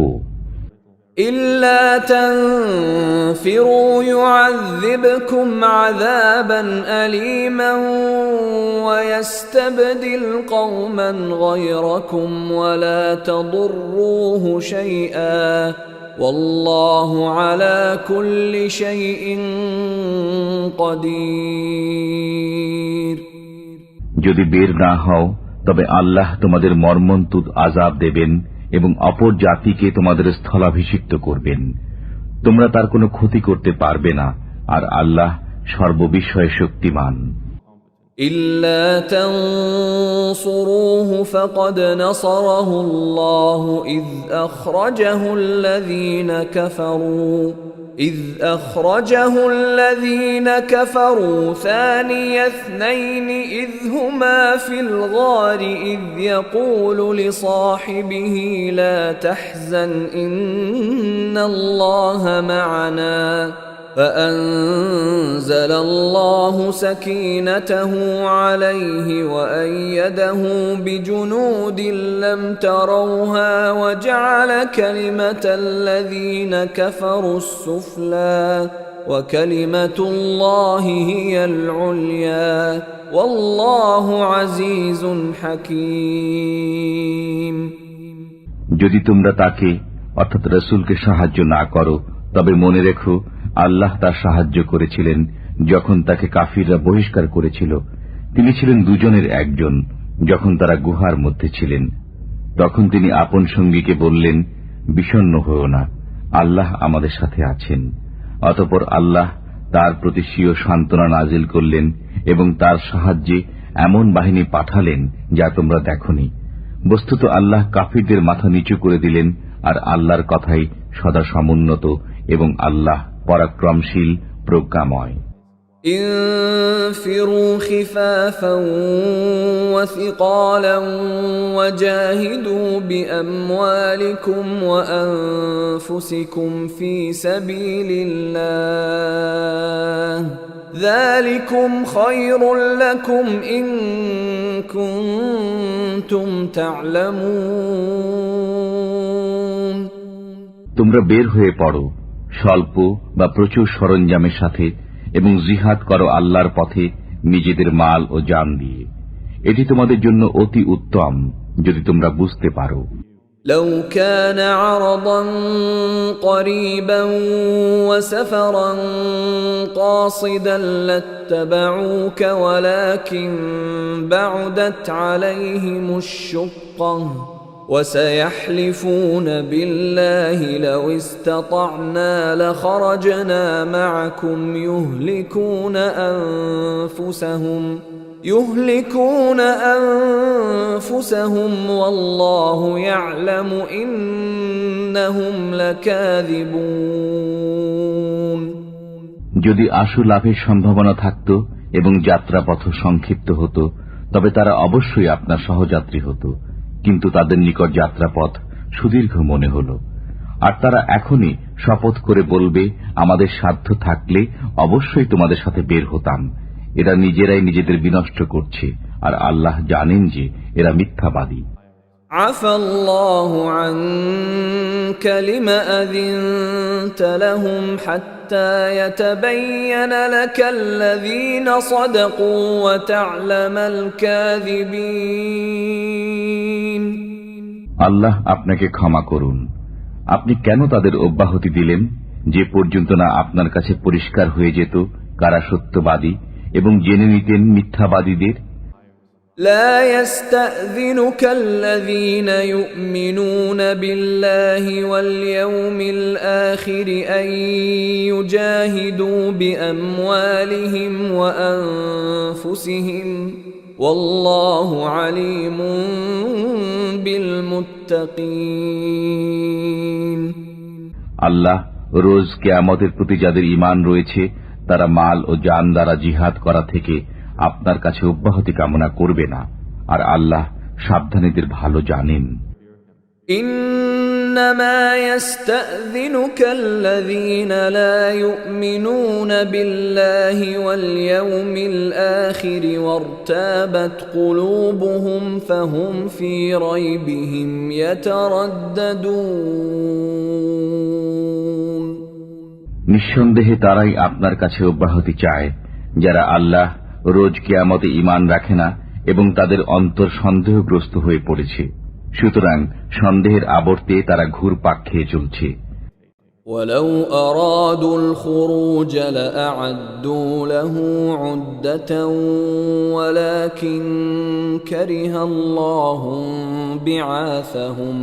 A: إلا تنفروا يعذبكم عذابا أليما ويستبدل قوما غيركم ولا تضروه شيئا والله على كل شيء قدير।
B: যদি বের না হও তবে আল্লাহ তোমাদের মর্মন্তুদ আযাব দেবেন এবং অপর জাতিকে তোমাদের স্থলাভিষিক্ত করবেন। তোমরা তার কোনো ক্ষতি করতে পারবে না, আর আল্লাহ সর্ববিষয়ে শক্তিমান।
A: إلا تنصروه فقد نصره الله إذ أخرجه الذين كفروا ثاني اثنين إذ هما في الغار إذ يقول لصاحبه لا تحزن إن الله معنا فأنزل الله سكينته عليه وأيده بجنود لم تروها وجعل كلمة الذين كفروا السفلى وكلمة الله هي العليا والله عزيز حكيم।
B: যদি তোমরা তাকে অর্থাৎ রাসূলকে সাহায্য না করো তবে মনে রেখো আল্লাহ তার সাহায্য করেছিলেন যখন তাকে কাফিররা বহিষ্কার করেছিল। তিনি ছিলেন দুজনের একজন। যখন তারা গুহার মধ্যে ছিলেন তখন তিনি আপন সঙ্গীকে বললেন, বিষণ্ণ হও না, আল্লাহ আমাদের সাথে আছেন। অতঃপর আল্লাহ তার প্রতি স্বীয় সান্ত্বনা নাজিল করলেন এবং তার সাহায্যে এমন বাহিনী পাঠালেন যা তোমরা দেখনি। বস্তুত আল্লাহ কাফিরদের মাথা নিচু করে দিলেন, আর আল্লাহর কথাই সদা সমুন্নত এবং আল্লাহ পরাক্রমশীল প্রজ্ঞাময়।
A: انفروا خفافا وثقالا وجاهدوا بأموالكم وأنفسكم في سبيل الله ذلكم خير لكم إن كنتم تعلمون।
B: তোমরা বের হয়ে পড়ো স্বল্প বা প্রচুর সরঞ্জামের সাথে এবং জিহাদ করো আল্লাহর পথে নিজেদের মাল ও জান দিয়ে। এটি তোমাদের জন্য অতি উত্তম যদি তোমরা বুঝতে পারো।
A: لو كان عرضا قريبا وسفرا قاصدا لاتبعوك ولكن بعدت عليهم الشقة وسيحلفون بالله لو استطعنا لخرجنا معكم يهلكون أنفسهم والله يعلم إنهم لكاذبون।
B: যদি আশু লাভের সম্ভাবনা থাকত এবং যাত্রাপথ সংক্ষিপ্ত হতো তবে তারা অবশ্যই আপনার সহযাত্রী হতো, কিন্তু তাদের নিকট যাত্রাপথ সুদীর্ঘ মনে হল। আর তারা এখনই শপথ করে বলবে, আমাদের সাধ্য থাকলে অবশ্যই তোমাদের সাথে বের হতাম। এরা নিজেরাই নিজেদের বিনষ্ট করছে, আর আল্লাহ জানেন যে এরা মিথ্যাবাদী।
A: আফাল্লাহু আনকা লিমা আযিনতা লাহুম হাত্তা ইয়াতাবায়্যানা লাকাল্লাযীনা সাদাকু ওয়া তা'লামাল কাযিবিন।
B: আল্লাহ আপনাকে ক্ষমা করুন। আপনি কেন তাদের অব্যাহতি দিলেন যে পর্যন্ত না আপনার কাছে পরিষ্কার হয়ে যেত কারা সত্যবাদী এবং জেনে নিতেন মিথ্যাবাদীদের।
A: لا يستأذنك الذين يؤمنون بالله واليوم الآخر أن يجاهدوا بأموالهم وأنفسهم والله عليم بالمتقين।
B: আল্লাহ রোজ কিয়ামতের প্রতি যাদের ঈমান রয়েছে তারা মাল ও জান দ্বারা জিহাদ করা থেকে আপনার কাছে অব্যাহতি কামনা করবে না, আর আল্লাহ সাবধানীদের ভালো জানেন।
A: إنما يستأذنك الذين لا يؤمنون بالله واليوم الآخر وارتابت قلوبهم فهم في ريبهم يترددون
B: নিঃসন্দেহে তারাই আপনার কাছে অব্যাহতি চায় যারা আল্লাহ রোজ কিয়ামতে ঈমান রাখে না এবং তাদের অন্তর সন্দেহগ্রস্ত হয়ে পড়েছে। সুতরাং সন্দেহের আবর্তে তারা ঘুরপাক খেয়ে চলছে।
A: ولو أرادوا الخروج لأعدوا له عدة ولكن كره الله بعاثهم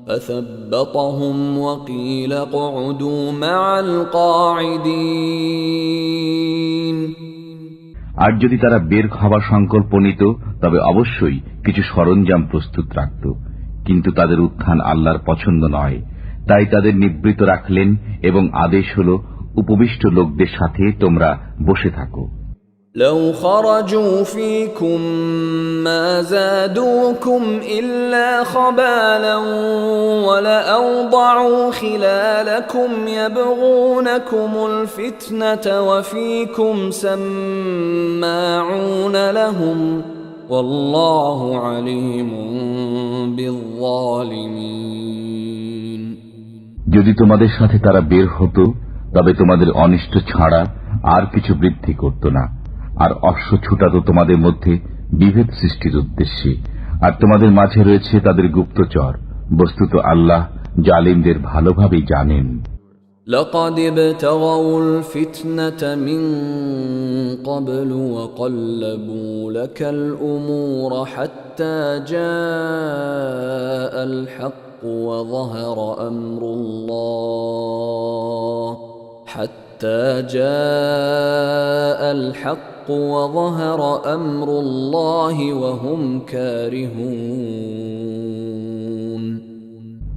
A: فثبطهم وقيل اقعدوا مع القاعدين।
B: আর যদি তারা বের হবার সংকল্প নিত তবে অবশ্যই কিছু সরঞ্জাম প্রস্তুত রাখত, কিন্তু তাদের উত্থান আল্লাহর পছন্দ নয়, তাই তাদের নিবৃত রাখলেন এবং আদেশ হল উপবিষ্ট লোকদের সাথে তোমরা বসে থাকো।
A: لو خرجوا فيكم ما زادوكم إلا خبالا ولأوضعوا خلالكم يبغونكم الفتنة وفيكم سماعون لهم والله عليم بالظالمين।
B: যদি তোমাদের সাথে তারা বের হতো তবে তোমাদের অনিষ্ট ছাড়া আর কিছু বৃদ্ধি করত না, আর অশ্ব ছুটাত তোমাদের মধ্যে বিভেদ সৃষ্টির উদ্দেশ্যে, আর তোমাদের মাঝে রয়েছে তাদের গুপ্তচর। বস্তুত আল্লাহ জালিমদের ভালোভাবেই জানেন।
A: لقد ابتغوا الفتنة من قبل وقلبوا لك الأمور حتى جاء الحق وظهر أمر الله وظهر أمر الله وهم كارهون।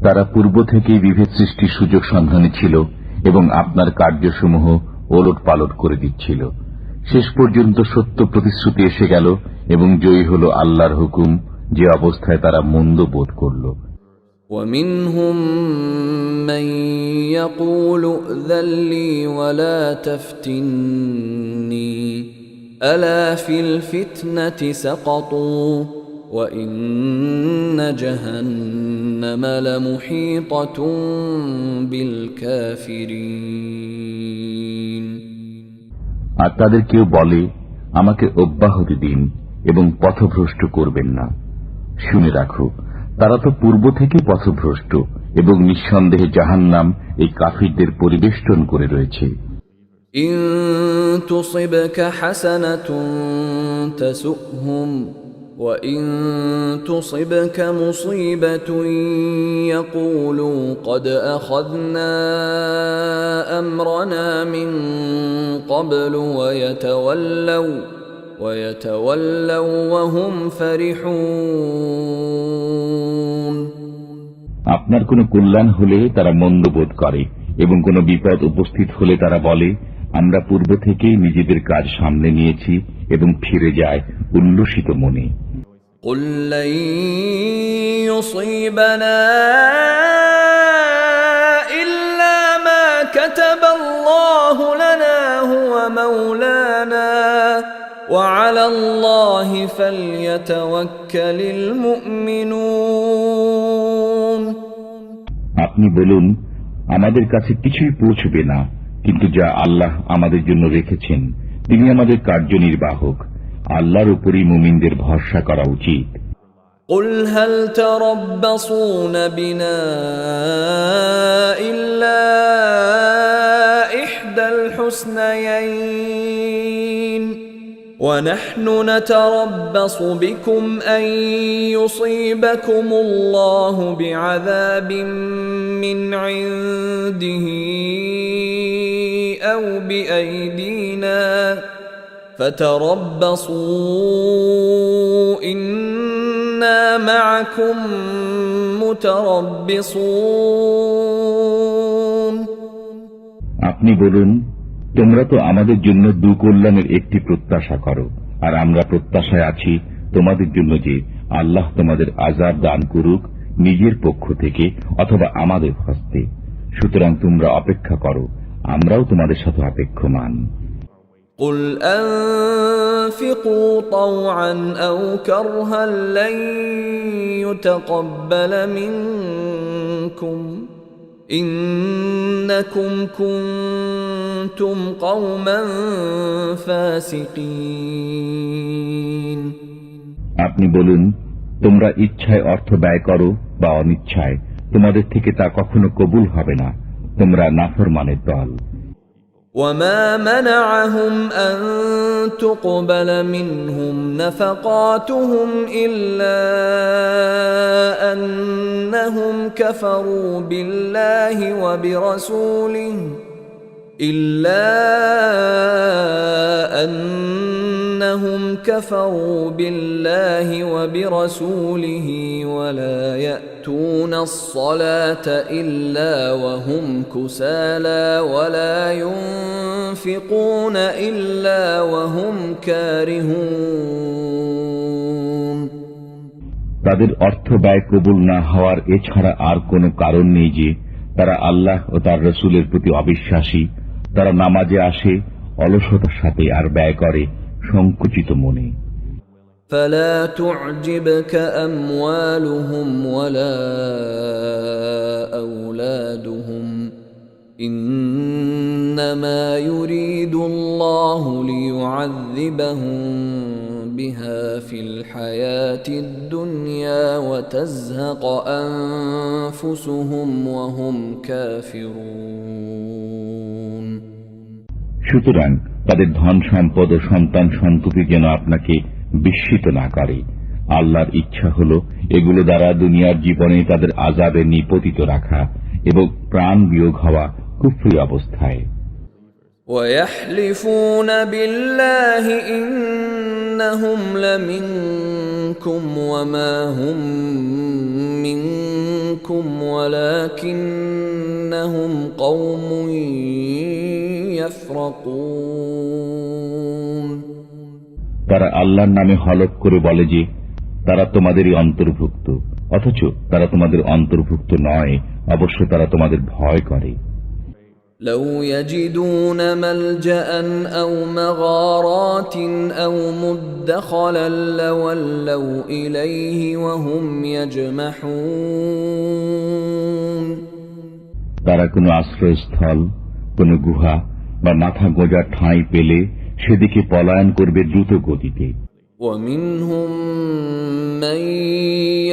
B: তারা পূর্ব থেকেই বিভেদ সৃষ্টির সুযোগ সন্ধানে ছিল এবং আপনার কার্যসমূহ ওলট পালট করে দিচ্ছিল। শেষ পর্যন্ত সত্য প্রতিশ্রুতি এসে গেল এবং জয়ী হল আল্লাহর হুকুম, যে অবস্থায় তারা মন্দ বোধ করল।
A: ومنهم من يقول ائذن لي ولا تفتني ألا في الفتنة سقطوا وإن جهنم لمحيطة بالكافرين।
B: আর তাদের কেউ বলে, আমাকে অব্যাহতি দিন এবং পথভ্রষ্ট করবেন না। শুনে রাখো, তারা তো পূর্ব থেকে পথভ্রষ্ট এবং নিঃসন্দেহে জাহান্নাম এই কাফিরদের পরিবেষ্টন করে রয়েছে।
A: ইন তুসিবকা হাসানাতুন তাসুহুম ওয়া ইন তুসিবকা মুসিবাতুন ইয়াকুলু ক্বাদ আখাযনা আমরানা মিন ক্বাবলু ويتولوا وهم فرحون।
B: আপনার কোনো কল্যাণ হলে তারা মন্দ বোধ করে এবং কোনো বিপদ উপস্থিত হলে তারা বলে, আমরা পূর্ব থেকেই নিজেদের কাজ সামলে নিয়েছি, এবং ফিরে যায় উল্লসিত মনে।
A: قل لن يصيبنا إلا ما كتب الله لنا هو مولانا وعلى الله فليتوكل المؤمنون।
B: আপনি বলুন, আমাদের কাছে কিছুই পৌঁছবে না, কিন্তু যা আল্লাহ আমাদের জন্য রেখেছেন তিনি আমাদের কার্যনির্বাহক। আল্লাহর উপরই মুমিনদের ভরসা করা উচিত।
A: قل هل تربصون بنا إلا إحدى الحسنيين ونحن نتربص بكم أن يصيبكم الله بعذاب من عنده أو بأيدينا فتربصوا إنا معكم متربصون।
B: আপনি বলুন, তোমরা তো আমাদের জন্য দুকল্যাণের একটি প্রত্যাশা করো, আর আমরা প্রত্যাশায় আছি তোমাদের জন্য যে আল্লাহ তোমাদের আযাব দান করুক নিজের পক্ষ থেকে অথবা আমাদের হস্তে। সুতরাং তোমরা অপেক্ষা করো, আমরাও তোমাদের সাথে অপেক্ষমান।
A: قل أنفقوا طوعا أو كرها لن يتقبل منكم إنكم كنتم قوما فاسقين
B: আপনি বলুন, তোমরা ইচ্ছায় অর্থ ব্যয় করো বা অনিচ্ছায়, তোমাদের থেকে তা কখনো কবুল হবে না। তোমরা নাফরমানের দল।
A: وما منعهم أن تقبل منهم نفقاتهم إلا أنهم كفروا بالله وبرسوله ولا يأتون الصلاة إلا وهم كسالى ولا ينفقون إلا وهم كارهون
B: তাদের অর্থ ব্যয় কবুল না হওয়ার এছাড়া আর কোনো কারণ নেই যে তারা আল্লাহ ও তার রসুলের প্রতি অবিশ্বাসী। তারা নামাজে আসে অলসতার সাথে আর ব্যয় করে সংকুচিত মনে।
A: فلا تعجبك أموالهم ولا أولادهم إنما يريد الله ليعذبهم بها في الحياة الدنيا وتزهق أنفسهم وهم كافرون
B: সুতরাং তাদের ধন সম্পদ ও সন্তান সন্ততি যেন আপনাকে বিস্মিত না করে। আল্লাহর ইচ্ছা হল এগুলো দ্বারা দুনিয়ার জীবনে তাদের আযাবে নিপতিত রাখা এবং প্রাণ বিয়োগ হওয়া কুফরি অবস্থায়।
A: ويحلفون بالله إنهم لمنكم وما هم منكم ولكنهم قوم يفرقون
B: তারা আল্লাহর নামে হলফ করে বলে যে তারা তোমাদেরই অন্তর্ভুক্ত, অথচ তারা তোমাদের অন্তর্ভুক্ত নয়। অবশ্য তারা তোমাদের ভয় করে।
A: لو يجدون ملجأ أو مغارات أو مدخلا لولوا إليه وهم يجمحون
B: তারা কোনো আশ্রয়স্থল, কোনো গুহা বা মাথা গোঁজার ঠাঁই পেলে সেদিকে পলায়ন করবে দ্রুত গতিতে।
A: ومنهم من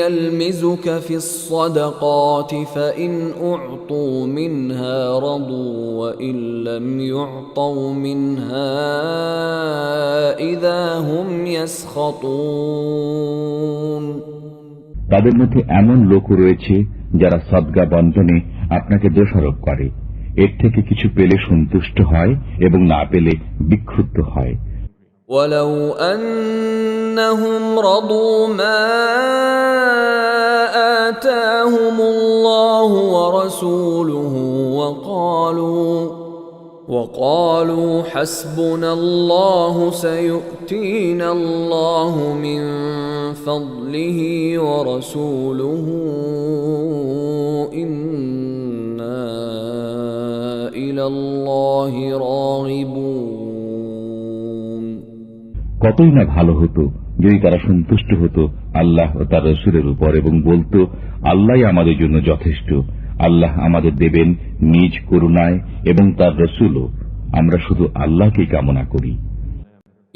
A: يلمزك في الصدقات فإن أعطوا منها رضوا وإن لم يعطوا منها إذا هم يسخطون
B: তাদের মধ্যে এমন লোক রয়েছে যারা সদকা বন্টনে আপনাকে দোষারোপ করে। এর থেকে কিছু পেলে সন্তুষ্ট হয় এবং না পেলে বিক্ষুব্ধ হয়।
A: ولو أنهم رضوا ما آتاهم الله ورسوله وقالوا حسبنا الله سيؤتينا الله من فضله ورسوله إنا إلى الله راغبون
B: কতই না ভালো হতো যদি তারা সন্তুষ্ট হতো আল্লাহ ও তার রাসূলের উপর এবং বলতো, আল্লাহই আমাদের জন্য যথেষ্ট। আল্লাহ আমাদের দেবেন নিজ করুণায় এবং তার রাসূলও। আমরা শুধু আল্লাহকে কামনা করি।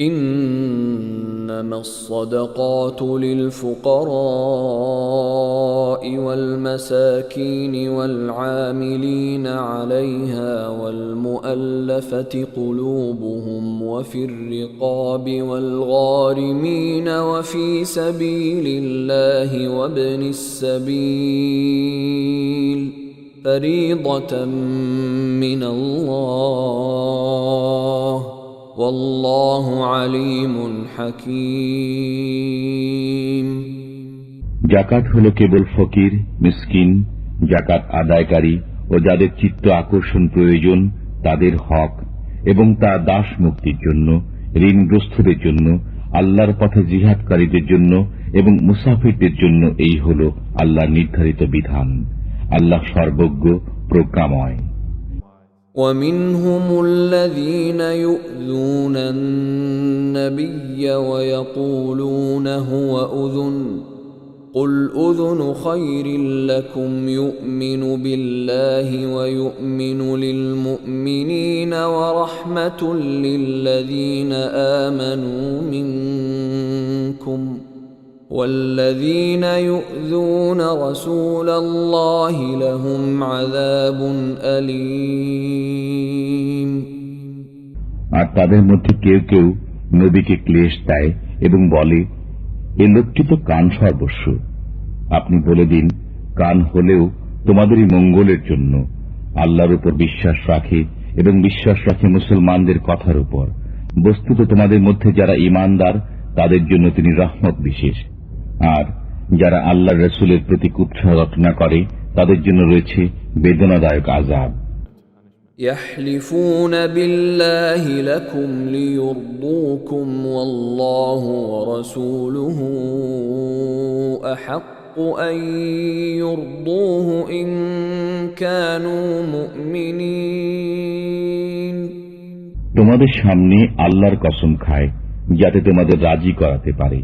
A: إنما الصدقات للفقراء والمساكين والعاملين عليها والمؤلفة قلوبهم وفي الرقاب والغارمين وفي سبيل الله وابن السبيل فريضة من الله والله عليم حكيم
B: যাকাত হলো কেবল ফকির, মিসকিন, যাকাত আদায়কারী ও যাদের চিত্ত আকর্ষণ প্রয়োজন তাদের হক, এবং তা দাস মুক্তির জন্য, ঋণগ্রস্তদের জন্য, আল্লাহর পথে জিহাদকারীদের জন্য এবং মুসাফিরদের জন্য এই হল আল্লাহর নির্ধারিত বিধান। আল্লাহ সর্বজ্ঞ, প্রজ্ঞাময়।
A: ومنهم الذين يؤذون النبي ويقولون هو أذن قل أذن خير لكم يؤمن بالله ويؤمن للمؤمنين ورحمة للذين آمنوا منكم والذين يؤذون رسول الله لهم عذاب أليم
B: আর তাদের মধ্যে কেউ কেউ নবীকে ক্লেশ দেয় এবং বলে, এ লোকটি তো কান সর্বস্ব। আপনি বলে দিন, কান হলেও তোমাদেরই মঙ্গলের জন্য। আল্লাহর উপর বিশ্বাস রাখে এবং বিশ্বাস রাখে মুসলমানদের কথার উপর। বস্তুত তোমাদের মধ্যে যারা ঈমানদার তাদের জন্য তিনি রহমত বিশেষ, আর যারা আল্লাহর রাসূলের প্রতি কুৎসা রটনা করে তাদের জন্য রয়েছে বেদনাদায়ক আযাব।
A: يحلفون بالله لكم ليرضوكم والله ورسوله أحق أن يرضوه إن كانوا مؤمنين
B: তোমাদের সামনে আল্লাহর কসম খায় যাতে তোমাদের রাজি করাতে পারে।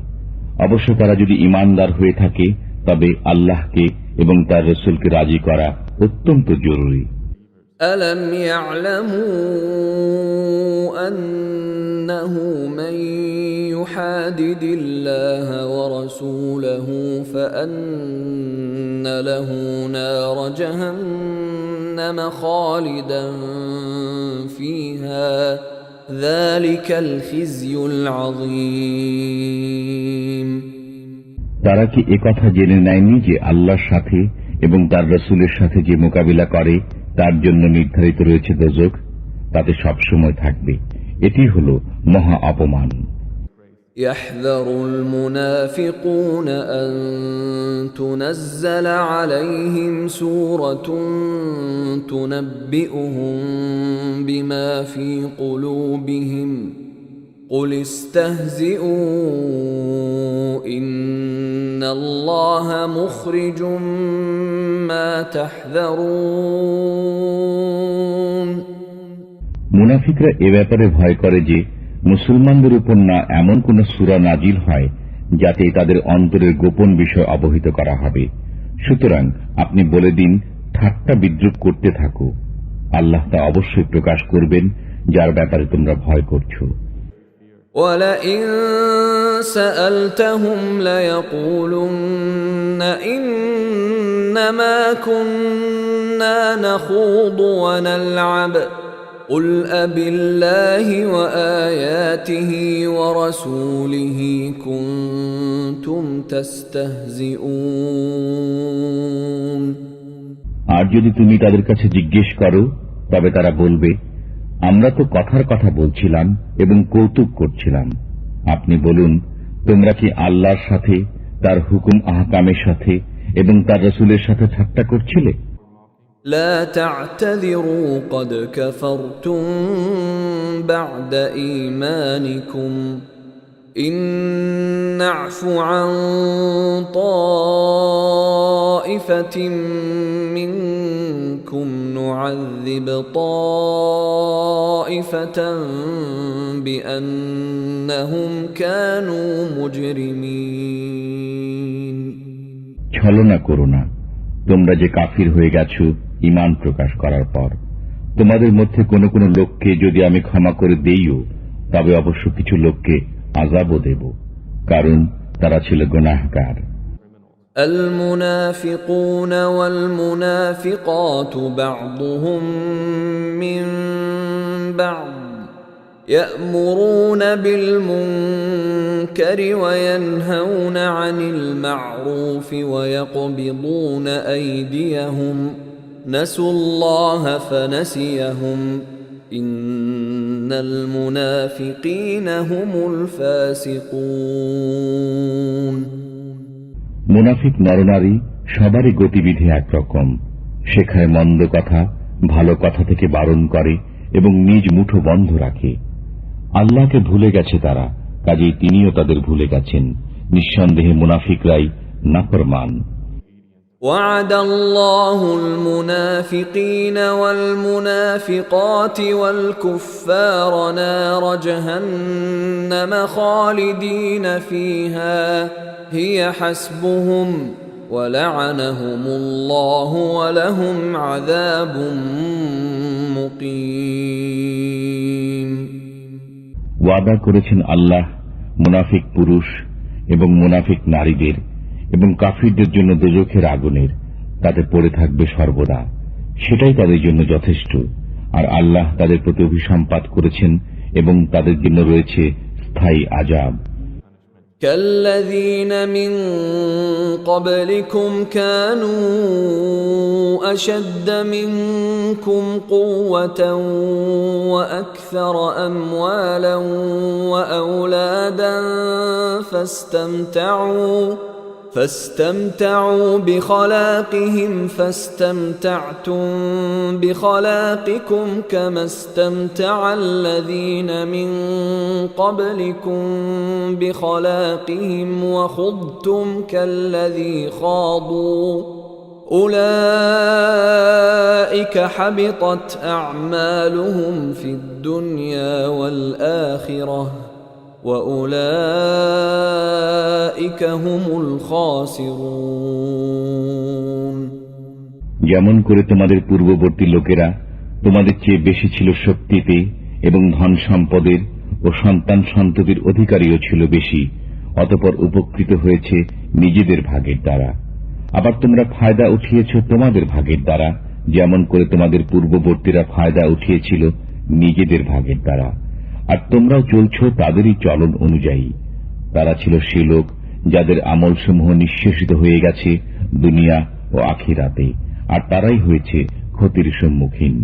B: অবশ্য তারা যদি ঈমানদার হয়ে থাকে তবে আল্লাহকে এবং তার রাসূলকে রাজি করা অত্যন্ত জরুরি।
A: ألم يعلموا أنه من يحادد الله ورسوله فأن له نار جهنم خالدا فيها ذلك الخزي العظيم
B: তারা কি একথা জেনে নেয়নি যে আল্লাহর সাথে এবং তার রাসূলের সাথে যে মোকাবিলা করে তার জন্য নির্ধারিত রয়েছে দোজখ, তাতে সবসময় থাকবে। এটি হল মহা অপমান।
A: يحذر المنافقون أن تنزل عليهم سورة تنبئهم بما في قلوبهم قل استهزئوا إن الله مخرج ما تحذرون
B: মুনাফিকরা এ ব্যাপারে ভয় করে যে মুসলমানদের উপর না এমন কোন সূরা নাজিল হয় যাতে তাদের অন্তরের গোপন বিষয় অবহিত করা হবে। সুতরাং আপনি বলে দিন, ঠাট্টা বিদ্রুপ করতে থাকো, আল্লাহ তা অবশ্যই প্রকাশ করবেন যার ব্যাপারে তোমরা ভয় করছো।
A: وَلَئِن سَأَلْتَهُمْ لَيَقُولُنَّ إِنَّمَا كُنَّا نَخُوضُ وَنَلْعَبُ قُلْ أَبِاللَّهِ وَآيَاتِهِ وَرَسُولِهِ كُنتُمْ تَسْتَهْزِئُونَ
B: আর যদি তুমি তাদের কাছে জিজ্ঞেস করো তবে তারা বলবে, আমরা তো কথার কথা বলছিলাম এবং কৌতুক করছিলাম। আপনি বলুন, তোমরা কি আল্লাহর সাথে, তার হুকুম আহকামের সাথে এবং তার রাসূলের সাথে ঠাট্টা করছিলে?
A: لا تعتذروا قد كفرتم بعد إيمانكم إن نعف عن طائفة منكم نعذب طائفة بأنهم كانوا مجرمين
B: ছলনা করো না, তোমরা যে কাফির হয়ে গেছো ঈমান প্রকাশ করার পর। তোমাদের মধ্যে কোন কোন লোককে যদি আমি ক্ষমা করে দেইও তবে অবশ্য কিছু লোককে আযাবও দেব, কারণ তারা ছিল গুনাহগার।
A: المنافقون والمنافقات بعضهم من بعض يأمرون بالمنكر وينهون عن المعروف ويقبضون أيديهم نسوا الله فنسيهم إن المنافقين هم الفاسقون
B: মুনাফিক নরনারী সবারই গতিবিধি একরকম, শেখায় মন্দ কথা, ভালো কথা থেকে বারণ করে এবং নিজ মুঠো বন্ধ রাখে। আল্লাহকে ভুলে গেছে তারা, কাজেই তিনিও তাদের ভুলে গেছেন। নিঃসন্দেহে মুনাফিকরাই নাফরমান।
A: وعد الله المنافقين والمنافقات والكفار نار جهنم خالدين فيها هي حسبهم ولعنهم الله ولهم عذاب مقيم
B: ওয়াদা করেছেন আল্লাহ মুনাফিক পুরুষ এবং মুনাফিক নারীদের এবং কাফিরদের জন্য দোজখের আগুনের তাতে পড়ে থাকবে সর্বদা, সেটাই তাদের জন্য যথেষ্ট। আর আল্লাহ তাদের প্রতি অভিসম্পাত করেছেন এবং তাদের জন্য রয়েছে স্থায়ী আযাব।
A: كالذين من قبلكم كانوا أشد منكم قوة وأكثر أموالا وأولادا فاستمتعوا بخلاقهم فاستمتعتم بخلاقكم كما استمتع الذين من قبلكم بخلاقهم وخضتم كالذي خاضوا أولئك حبطت أعمالهم في الدنيا والآخرة وأولئك هم الخاسرون
B: যেমন করে তোমাদের পূর্ববর্তী লোকেরা তোমাদের চেয়ে বেশি ছিল শক্তিতে এবং ধন সম্পদের ও সন্তান সন্ততির অধিকারীও ছিল বেশি, অতঃপর উপকৃত হয়েছে নিজেদের ভাগের দ্বারা। আবার তোমরা ফায়দা উঠিয়েছ তোমাদের ভাগের দ্বারা, যেমন করে তোমাদের পূর্ববর্তীরা ফায়দা উঠিয়েছিল নিজেদের ভাগের দ্বারা। আর তোমরাও চলছ তাদেরই চলন অনুযায়ী। তারা ছিল সে লোক যাদের আমলসমূহ নিঃশেষিত হয়ে গেছে দুনিয়া ও আখিরাতে, আর তারাই হয়েছে ক্ষতির সম্মুখীন।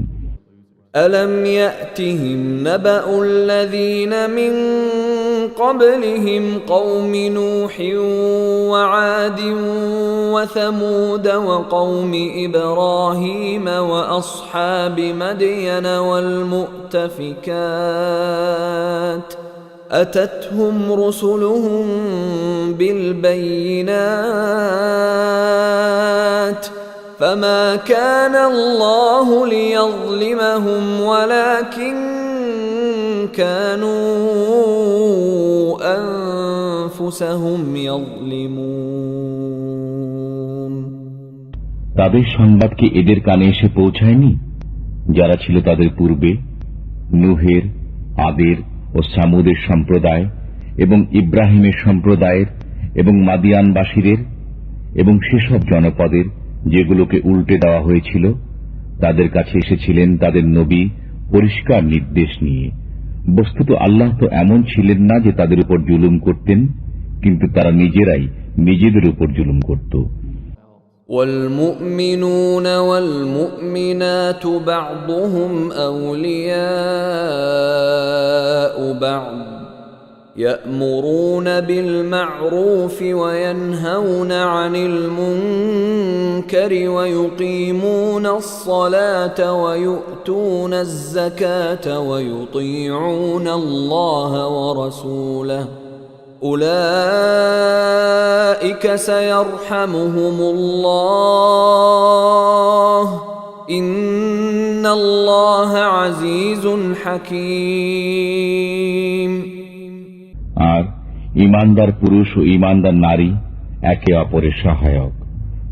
A: ألم يأتهم نبأ الذين من قبلهم قوم نوح وعاد وثمود وقوم إبراهيم وأصحاب مدين والمؤتفكات أتتهم رسلهم بالبينات فما كان الله ليظلمهم ولكن كانوا أنفسهم يظلمون
B: তাদের সংবাদ কি এদের কানে এসে পৌঁছায়নি যারা ছিল তাদের পূর্বে, নূহের, আদের ও সামুদের সম্প্রদায় এবং ইব্রাহিমের সম্প্রদায়ের এবং মাদিয়ানবাসীদের এবং সেসব জনপদের যেগুলোকে উল্টে দেওয়া হয়েছিল? তাদের কাছে এসেছিলেন তাদের নবী পরিষ্কার নির্দেশ নিয়ে। বস্তুত আল্লাহ তো এমন ছিলেন না যে তাদের উপর জুলুম করতেন, কিন্তু তারা নিজেরাই নিজেদের উপর জুলুম করত।
A: والمؤمنون والمؤمنات بعضهم أولياء بعض يأمرون بالمعروف وينهون عن المنكر ويقيمون الصلاة ويؤتون الزكاة ويطيعون الله ورسوله أولئك سيرحمهم الله إن الله عزيز حكيم
B: আর ঈমানদার পুরুষ ও ঈমানদার নারী একে অপরের সহায়ক।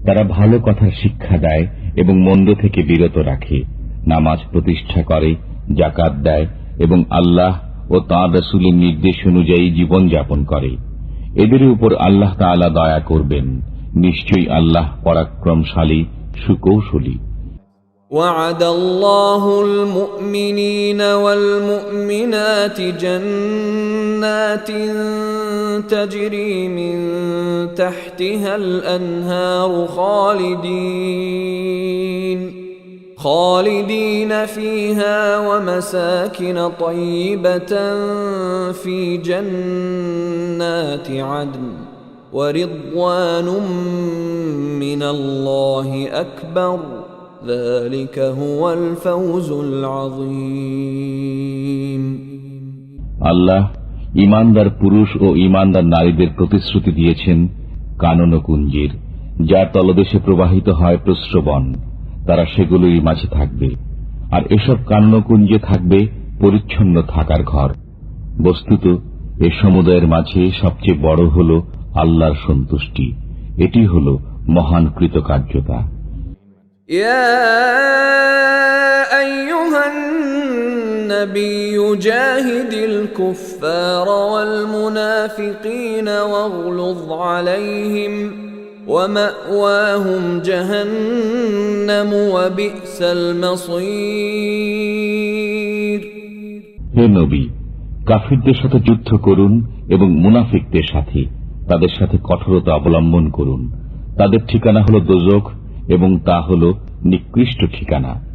B: তারা ভালো কথার শিক্ষা দেয় এবং মন্দ থেকে বিরত রাখে, নামাজ প্রতিষ্ঠা করে, যাকাত দেয় এবং আল্লাহ ও তাঁর রাসূলের নির্দেশ অনুযায়ী জীবন যাপন করে। এদের উপর আল্লাহ তাআলা দয়া করবেন। নিশ্চয়ই আল্লাহ পরাক্রমশালী, সুকৌশলী।
A: وعد الله المؤمنين والمؤمنات جنات تجري من تحتها الأنهار خالدين فيها ومساكن طيبة في جنات عدن ورضوان من الله أكبر ذلك هو الفوز العظيم
B: আল্লাহ ঈমানদার পুরুষ ও ঈমানদার নারীদের প্রতিশ্রুতি দিয়েছেন কানন কুঞ্জের, যার তলদেশে প্রবাহিত হয় প্রস্রবণ, তারা সেগুলোই মাঝে থাকবে। আর এসব কান্নকুঞ্জে থাকবে পরিচ্ছন্ন থাকার ঘর। বস্তুত এ সমুদায়ের মাঝে সবচেয়ে বড় হল আল্লাহর সন্তুষ্টি। এটি হল মহান কৃতকার্যতা।
A: ইয়া আইয়ুহান নাবিয়্যু জাহিদিল কুফফার ওয়াল মুনাফিকিনা ওয়াগলুয আলাইহিম ওয়া মাওয়াহুম জাহান্নাম ওয়া বি'সাল মাসীর।
B: হে নবী, কাফিরদের সাথে যুদ্ধ করুন এবং মুনাফিকদের সাথে, তাদের সাথে কঠোরতা অবলম্বন করুন। তাদের ঠিকানা হল দোজখ এবং তা হল নিকৃষ্ট ঠিকানা।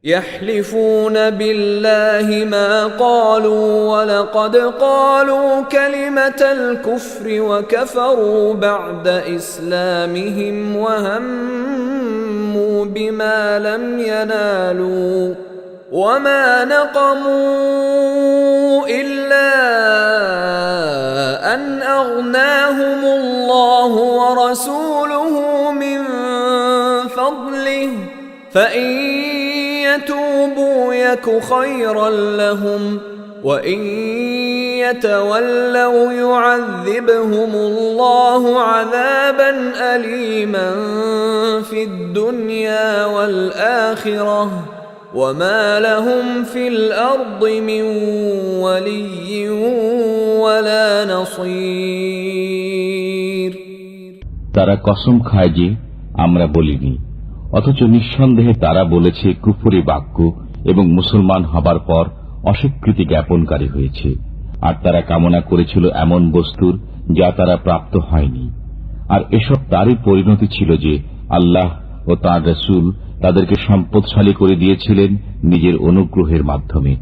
A: يحلفون بالله ما قالوا ولقد قالوا كلمة الكفر وكفروا بعد إسلامهم وهموا بما لم ينالوا وما نقموا إلا أن أغناهم الله ورسوله من فضله فإن يتوبوا يك خيرا لهم وإن يتولوا يعذبهم الله عذابا أليما في الدنيا والآخرة وما لهم في الأرض من ولي ولا نصير।
B: তারা কসম খায় যে আমরা বলিনি, অথচ নিঃসন্দেহে তারা বলেছে কুফরি বাক্য এবং মুসলমান হবার পর অস্বীকৃতি জ্ঞাপনকারী হয়েছে। আর তারা কামনা করেছিল এমন বস্তুর যা তারা প্রাপ্ত হয়নি। আর এসব তারই পরিণতি ছিল যে আল্লাহ ও তাঁর রাসূল তাদেরকে সম্পদশালী করে দিয়েছিলেন নিজের অনুগ্রহের মাধ্যমে।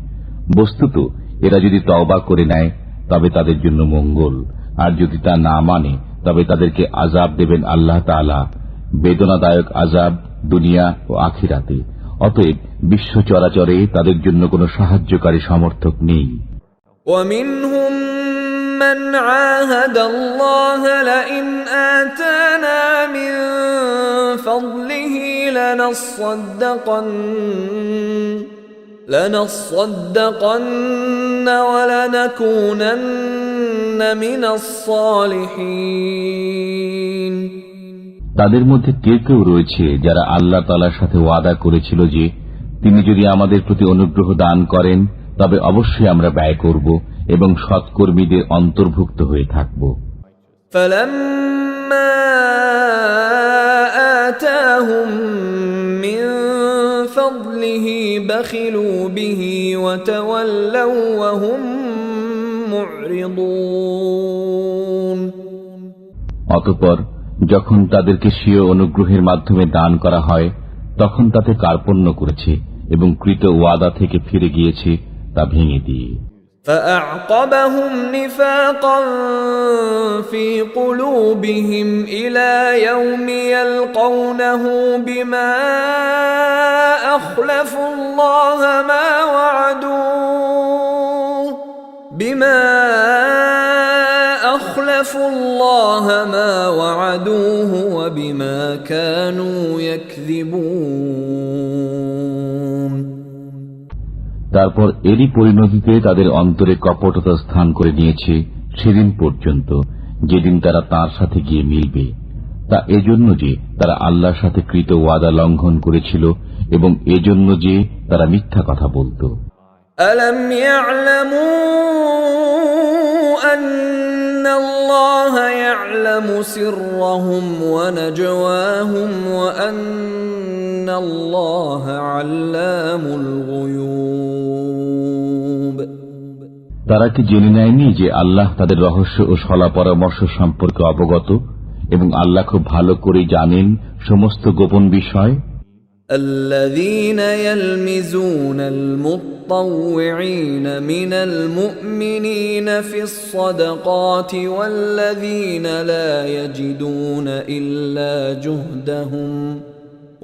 B: বস্তুত এরা যদি তওবা করে নেয় তবে তাদের জন্য মঙ্গল, আর যদি তা না মানে তবে তাদেরকে আযাব দেবেন আল্লাহ তাআলা, বেদনাদায়ক আযাব দুনিয়া ও আখিরাতে। অতএব বিশ্ব চরাচরে তাদের জন্য কোনো সাহায্যকারী সমর্থক নেই।
A: ومنهم من عاهد الله لئن آتانا من فضله لنصدقن ولنكونن من الصالحين।
B: তাদের মধ্যে কেউ কেউ রয়েছে যারা আল্লাহ তাআলার সাথে ওয়াদা করেছিল যে তিনি যদি আমাদের প্রতি অনুগ্রহ দান করেন তবে অবশ্যই আমরা ব্যয় করব এবং সৎকর্মীদের অন্তর্ভুক্ত হয়ে থাকব।
A: فَلَمَّا آتَاهُم مِّن فَضْلِهِ بَخِلُوا بِهِ وَتَوَلَّوْا وَهُم مُّعْرِضُونَ।
B: অতঃপর যখন তাদেরকে স্বীয় অনুগ্রহের মাধ্যমে দান করা হয় তখন তাতে কার্পণ্য করেছে এবং কৃত ওয়াদা থেকে ফিরে গিয়েছে তা ভেঙে দিয়ে।
A: فأعقبهم نفاقا في قلوبهم إلى يوم يلقونه بما أخلفوا الله ما وعدوه وبما كانوا يكذبون।
B: তারপর এরই পরিণতিতে তাদের অন্তরে কপটতা স্থান করে নিয়েছে সেদিন পর্যন্ত যেদিন তারা তাঁর সাথে গিয়ে মিলবে। তা এজন্য যে তারা আল্লাহর সাথে কৃত ওয়াদা লঙ্ঘন করেছিল এবং এজন্য যে তারা মিথ্যা কথা বলত।
A: ألم يعلموا أن الله يعلم سرهم ونجواهم وأن الله علام الغيوب।
B: তারা কি জেনে নেয়নি যে আল্লাহ তাদের রহস্য ও সলা পরামর্শ সম্পর্কে অবগত এবং আল্লাহ খুব ভালো করে জানেন সমস্ত গোপন বিষয়।
A: الذين يلمزون المطوعين من المؤمنين في الصدقات والذين لا يجدون إلا جهدهم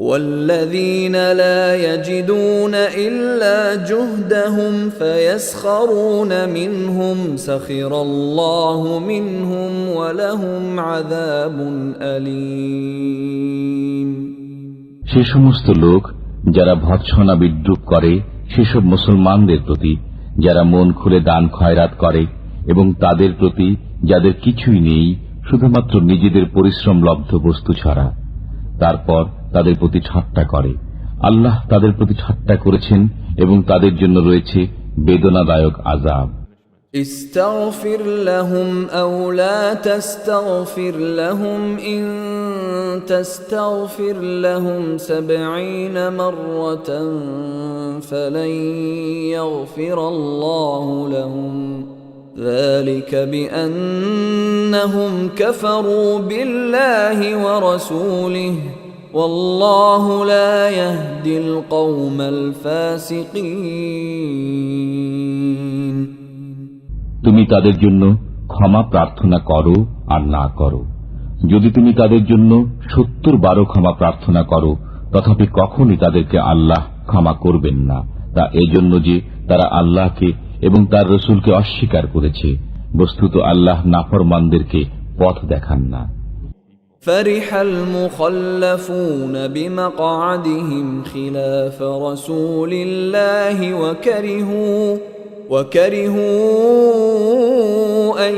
A: والذين لا يجدون إلا جهدهم فيسخرون منهم سخر الله منهم ولهم عذاب أليم
B: সে সমস্ত লোক যারা ভৎসনা বিদ্রুপ করে সেসব মুসলমানদের প্রতি যারা মন খুলে দান খয়রাত করে এবং তাদের প্রতি যাদের কিছুই নেই শুধুমাত্র নিজেদের পরিশ্রম লব্ধ বস্তু ছাড়া, তারপর তাদের প্রতি ঠাট্টা করে। আল্লাহ তাদের প্রতি ঠাট্টা করেছেন এবং তাদের জন্য রয়েছে বেদনাদায়ক আযাব।
A: استغفر لهم أو لا تستغفر لهم إن تستغفر لهم 70 مرة فلن يغفر الله لهم ذلك بأنهم كفروا بالله ورسوله والله لا يهدي القوم الفاسقين
B: তুমি তাদের জন্য ক্ষমা প্রার্থনা করো আর না করো। যদি তুমি তাদের জন্য 70 বার ক্ষমা প্রার্থনা করো, তথাপি কখনই তাদেরকে আল্লাহ ক্ষমা করবেন না। তা এজন্য যে তারা আল্লাহকে এবং তার রসুলকে অস্বীকার করেছে। বস্তুত আল্লাহ নাফরমানদেরকে পথ দেখান না।
A: فرح المخلفون بمقعدهم خلاف رسول الله وكرهوا أن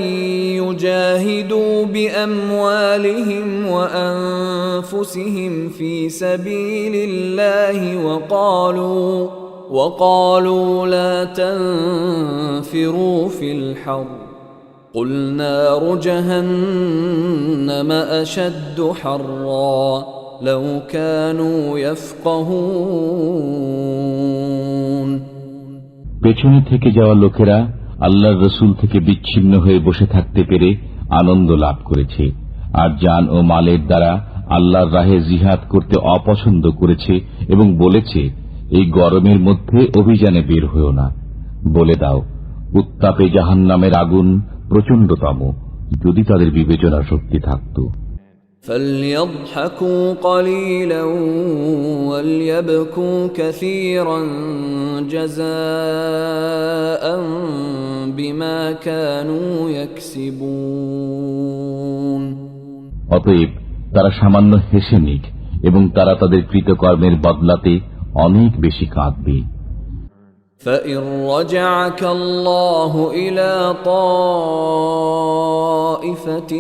A: يجاهدوا بأموالهم وأنفسهم في سبيل الله وقالوا لا تنفروا في الحر قل نار جهنم أشد حرا لو كانوا يفقهون
B: পেছনে থেকে যাওয়া লোকেরা আল্লাহর রসুল থেকে বিচ্ছিন্ন হয়ে বসে থাকতে পেরে আনন্দ লাভ করেছে, আর জান ও মালের দ্বারা আল্লাহর রাহে জিহাদ করতে অপছন্দ করেছে এবং বলেছে, এই গরমের মধ্যে অভিযানে বের হয়েও না। বলে দাও, উত্তাপে জাহান্নামের আগুন প্রচণ্ডতম, যদি তাদের বিবেচনা শক্তি থাকত।
A: فليضحكوا قليلا وليبكوا كثيرا جزاء بما كانوا يكسبون
B: অতএব তারা সামান্য হেসে নিক এবং তারা তাদের কৃতকর্মের বদলাতে অনেক বেশি কাঁদবে।
A: فإن رجعك الله إلى طائفة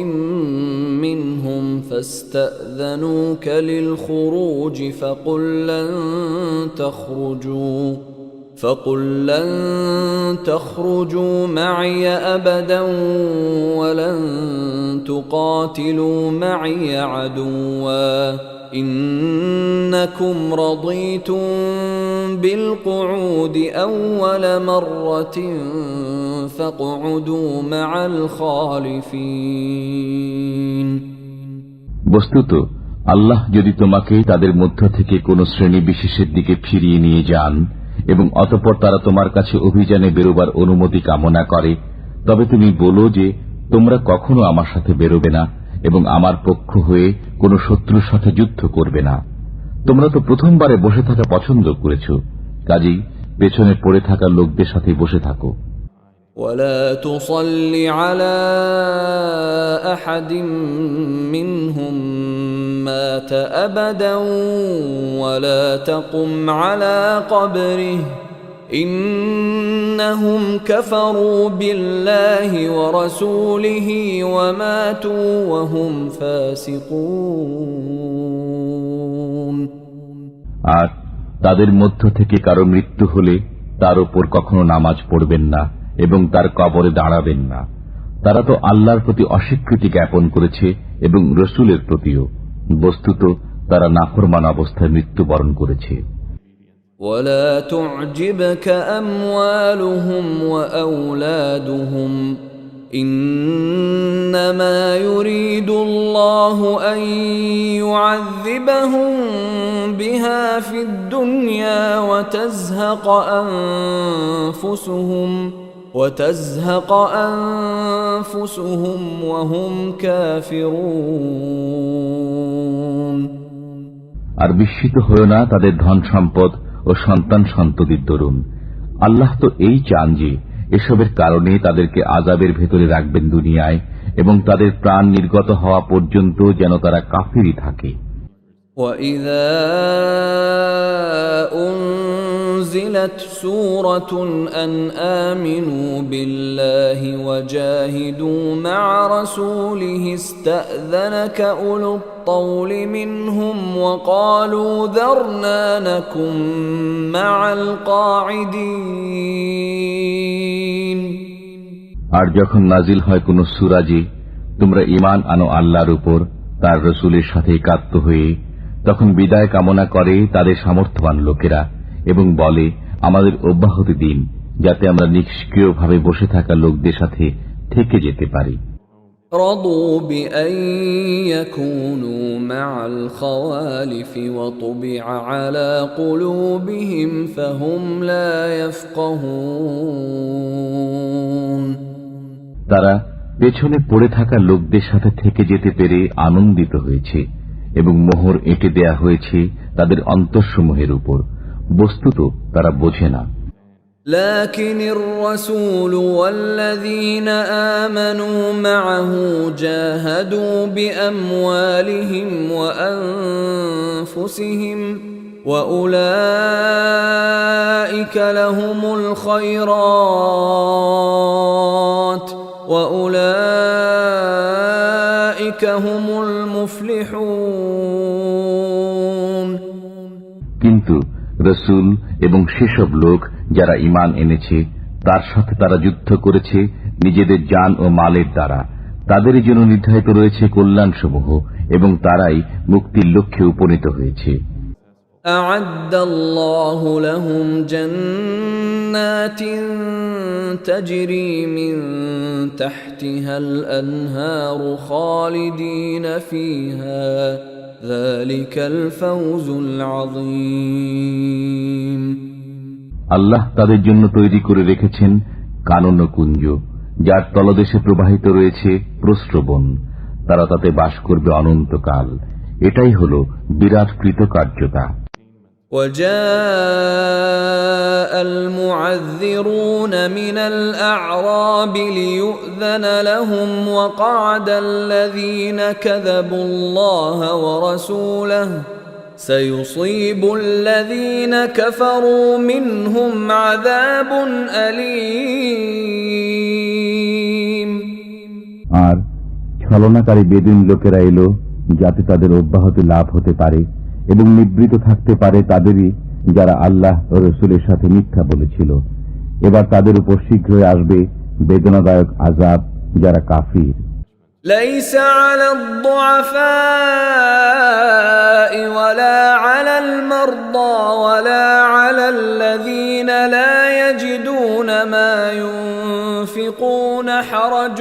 A: منهم فاستأذنوك للخروج فقل لن تخرجوا معي أبدا ولن تقاتلوا معي عدوا إنكم رضيتم بالقعود أول مرة فاقعدوا مع الخالفين
B: বস্তুত আল্লাহ যদি তোমাকে তাদের মধ্য থেকে কোন শ্রেণী বিশেষের দিকে ফিরিয়ে নিয়ে যান এবং অতঃপর তারা তোমার কাছে অভিযানে বেরোবার অনুমতি কামনা করে, তবে তুমি বলো যে তোমরা কখনো আমার সাথে বেরোবে না এবং আমার পক্ষ হয়ে কোন শত্রুর সাথে যুদ্ধ করবে না। তোমরা তো প্রথমবারে বসে থাকা পছন্দ করেছ, কাজেই পেছনে পড়ে থাকা লোকদের সাথে বসে থাকো।
A: ولا تصل على أحد منهم مات أبدا ولا تقم على قبره إنهم كفروا بالله ورسوله وماتوا وهم فاسقون
B: আর তাদের মধ্য থেকে কারো মৃত্যু হলে তার উপর কখনো নামাজ পড়বেন না এবং তার কবরে দাঁড়াবেন না। তারা তো আল্লাহর প্রতি অস্বীকৃতি জ্ঞাপন করেছে এবং রসুলের প্রতিও। বস্তুত তারা নাফরমান অবস্থায় মৃত্যুবরণ করেছে।
A: ولا تعجبك أموالهم وأولادهم إنما يريد الله أن يعذبهم بها في الدنيا وتزهق أنفسهم وهم كافرون
B: আর বিস্মিত হয়েও না তাদের ধন সম্পদ ও সন্তান সন্ততির দরুন। আল্লাহ তো এই চান যে এসবের কারণে তাদেরকে আযাবের ভেতরে রাখবেন দুনিয়ায়, এবং তাদের প্রাণ নির্গত হওয়া পর্যন্ত যেন তারা কাফিরই থাকে।
A: وَإِذَا أُنزِلَتْ سُورَةٌ أَنْ آمِنُوا بِاللَّهِ وَجَاهِدُوا مَعَ رَسُولِهِ اسْتَأْذَنَكَ أُولُو الطَّوْلِ مِنْهُمْ وَقَالُوا ذَرْنَا نَكُن مَّعَ الْقَاعِدِينَ।
B: আর যখন নাজিল হয় কোন সূরা যে তোমরা ঈমান আনো আল্লাহর উপর, তার রাসূলের সাথে একাত্ম হয়ে, তখন বিদায় কামনা করে তাদের সামর্থ্যবান লোকেরা এবং বলে, আমাদের অব্যাহতি দিন, যাতে আমরা নিষ্ক্রিয়ভাবে বসে থাকা লোকদের সাথে থেকে যেতে পারি।
A: رضوا بأن يكونوا مع الخوالف وطبع على قلوبهم فهم لا يفقهون।
B: তারা পেছনে পড়ে থাকা লোকদের সাথে থেকে যেতে পেরে আনন্দিত হয়েছে এবং মোহর এঁটে দেয়া হয়েছে তাদের অন্তরসমূহের উপর, বস্তুত তারা বোঝে না।
A: لكن الرسول والذين آمنوا معه جاهدوا بأموالهم وأنفسهم وأولئك لهم الخيرات وأولئك هم المفلحون।
B: কিন্তু রাসূল এবং সেসব লোক যারা ঈমান এনেছে তার সাথে তারা যুদ্ধ করেছে নিজেদের জান ও মালের দ্বারা, তাদের জন্য নির্ধারিত রয়েছে কল্যাণসমূহ এবং তারাই মুক্তির লক্ষ্যে উপনীত হয়েছে।
A: أعد الله لهم جنات تجري من تحتها الأنهار خالدين فيها ذلك الفوز العظيم।
B: আল্লাহ তাদের জন্য তৈরি করে রেখেছেন কানন কুঞ্জ, যার তলদেশে প্রবাহিত রয়েছে প্রস্রবণ, তারা তাতে বাস করবে অনন্তকাল। এটাই হলো বিরাট কৃতকার্যতা।
A: وجاء المعذرون من الأعراب ليؤذن لهم وقعد الذين كذبوا الله ورسوله سيصيب الذين كفروا منهم عذاب أليم।
B: আর ছলনাকারী বেদুইন লোকেরা এলো যাতে তাদের অব্যাহতি লাভ হতে পারে এবং নিবৃত থাকতে পারে তাদেরই যারা আল্লাহ ও রাসূলের সাথে মিথ্যা বলেছিল। এবার তাদের উপর শীঘ্রই আসবে বেদনাদায়ক আযাব যারা কাফির।
A: ليس على الضعفاء ولا على المرضى ولا على الذين لا يجدون ما ينفقون حرج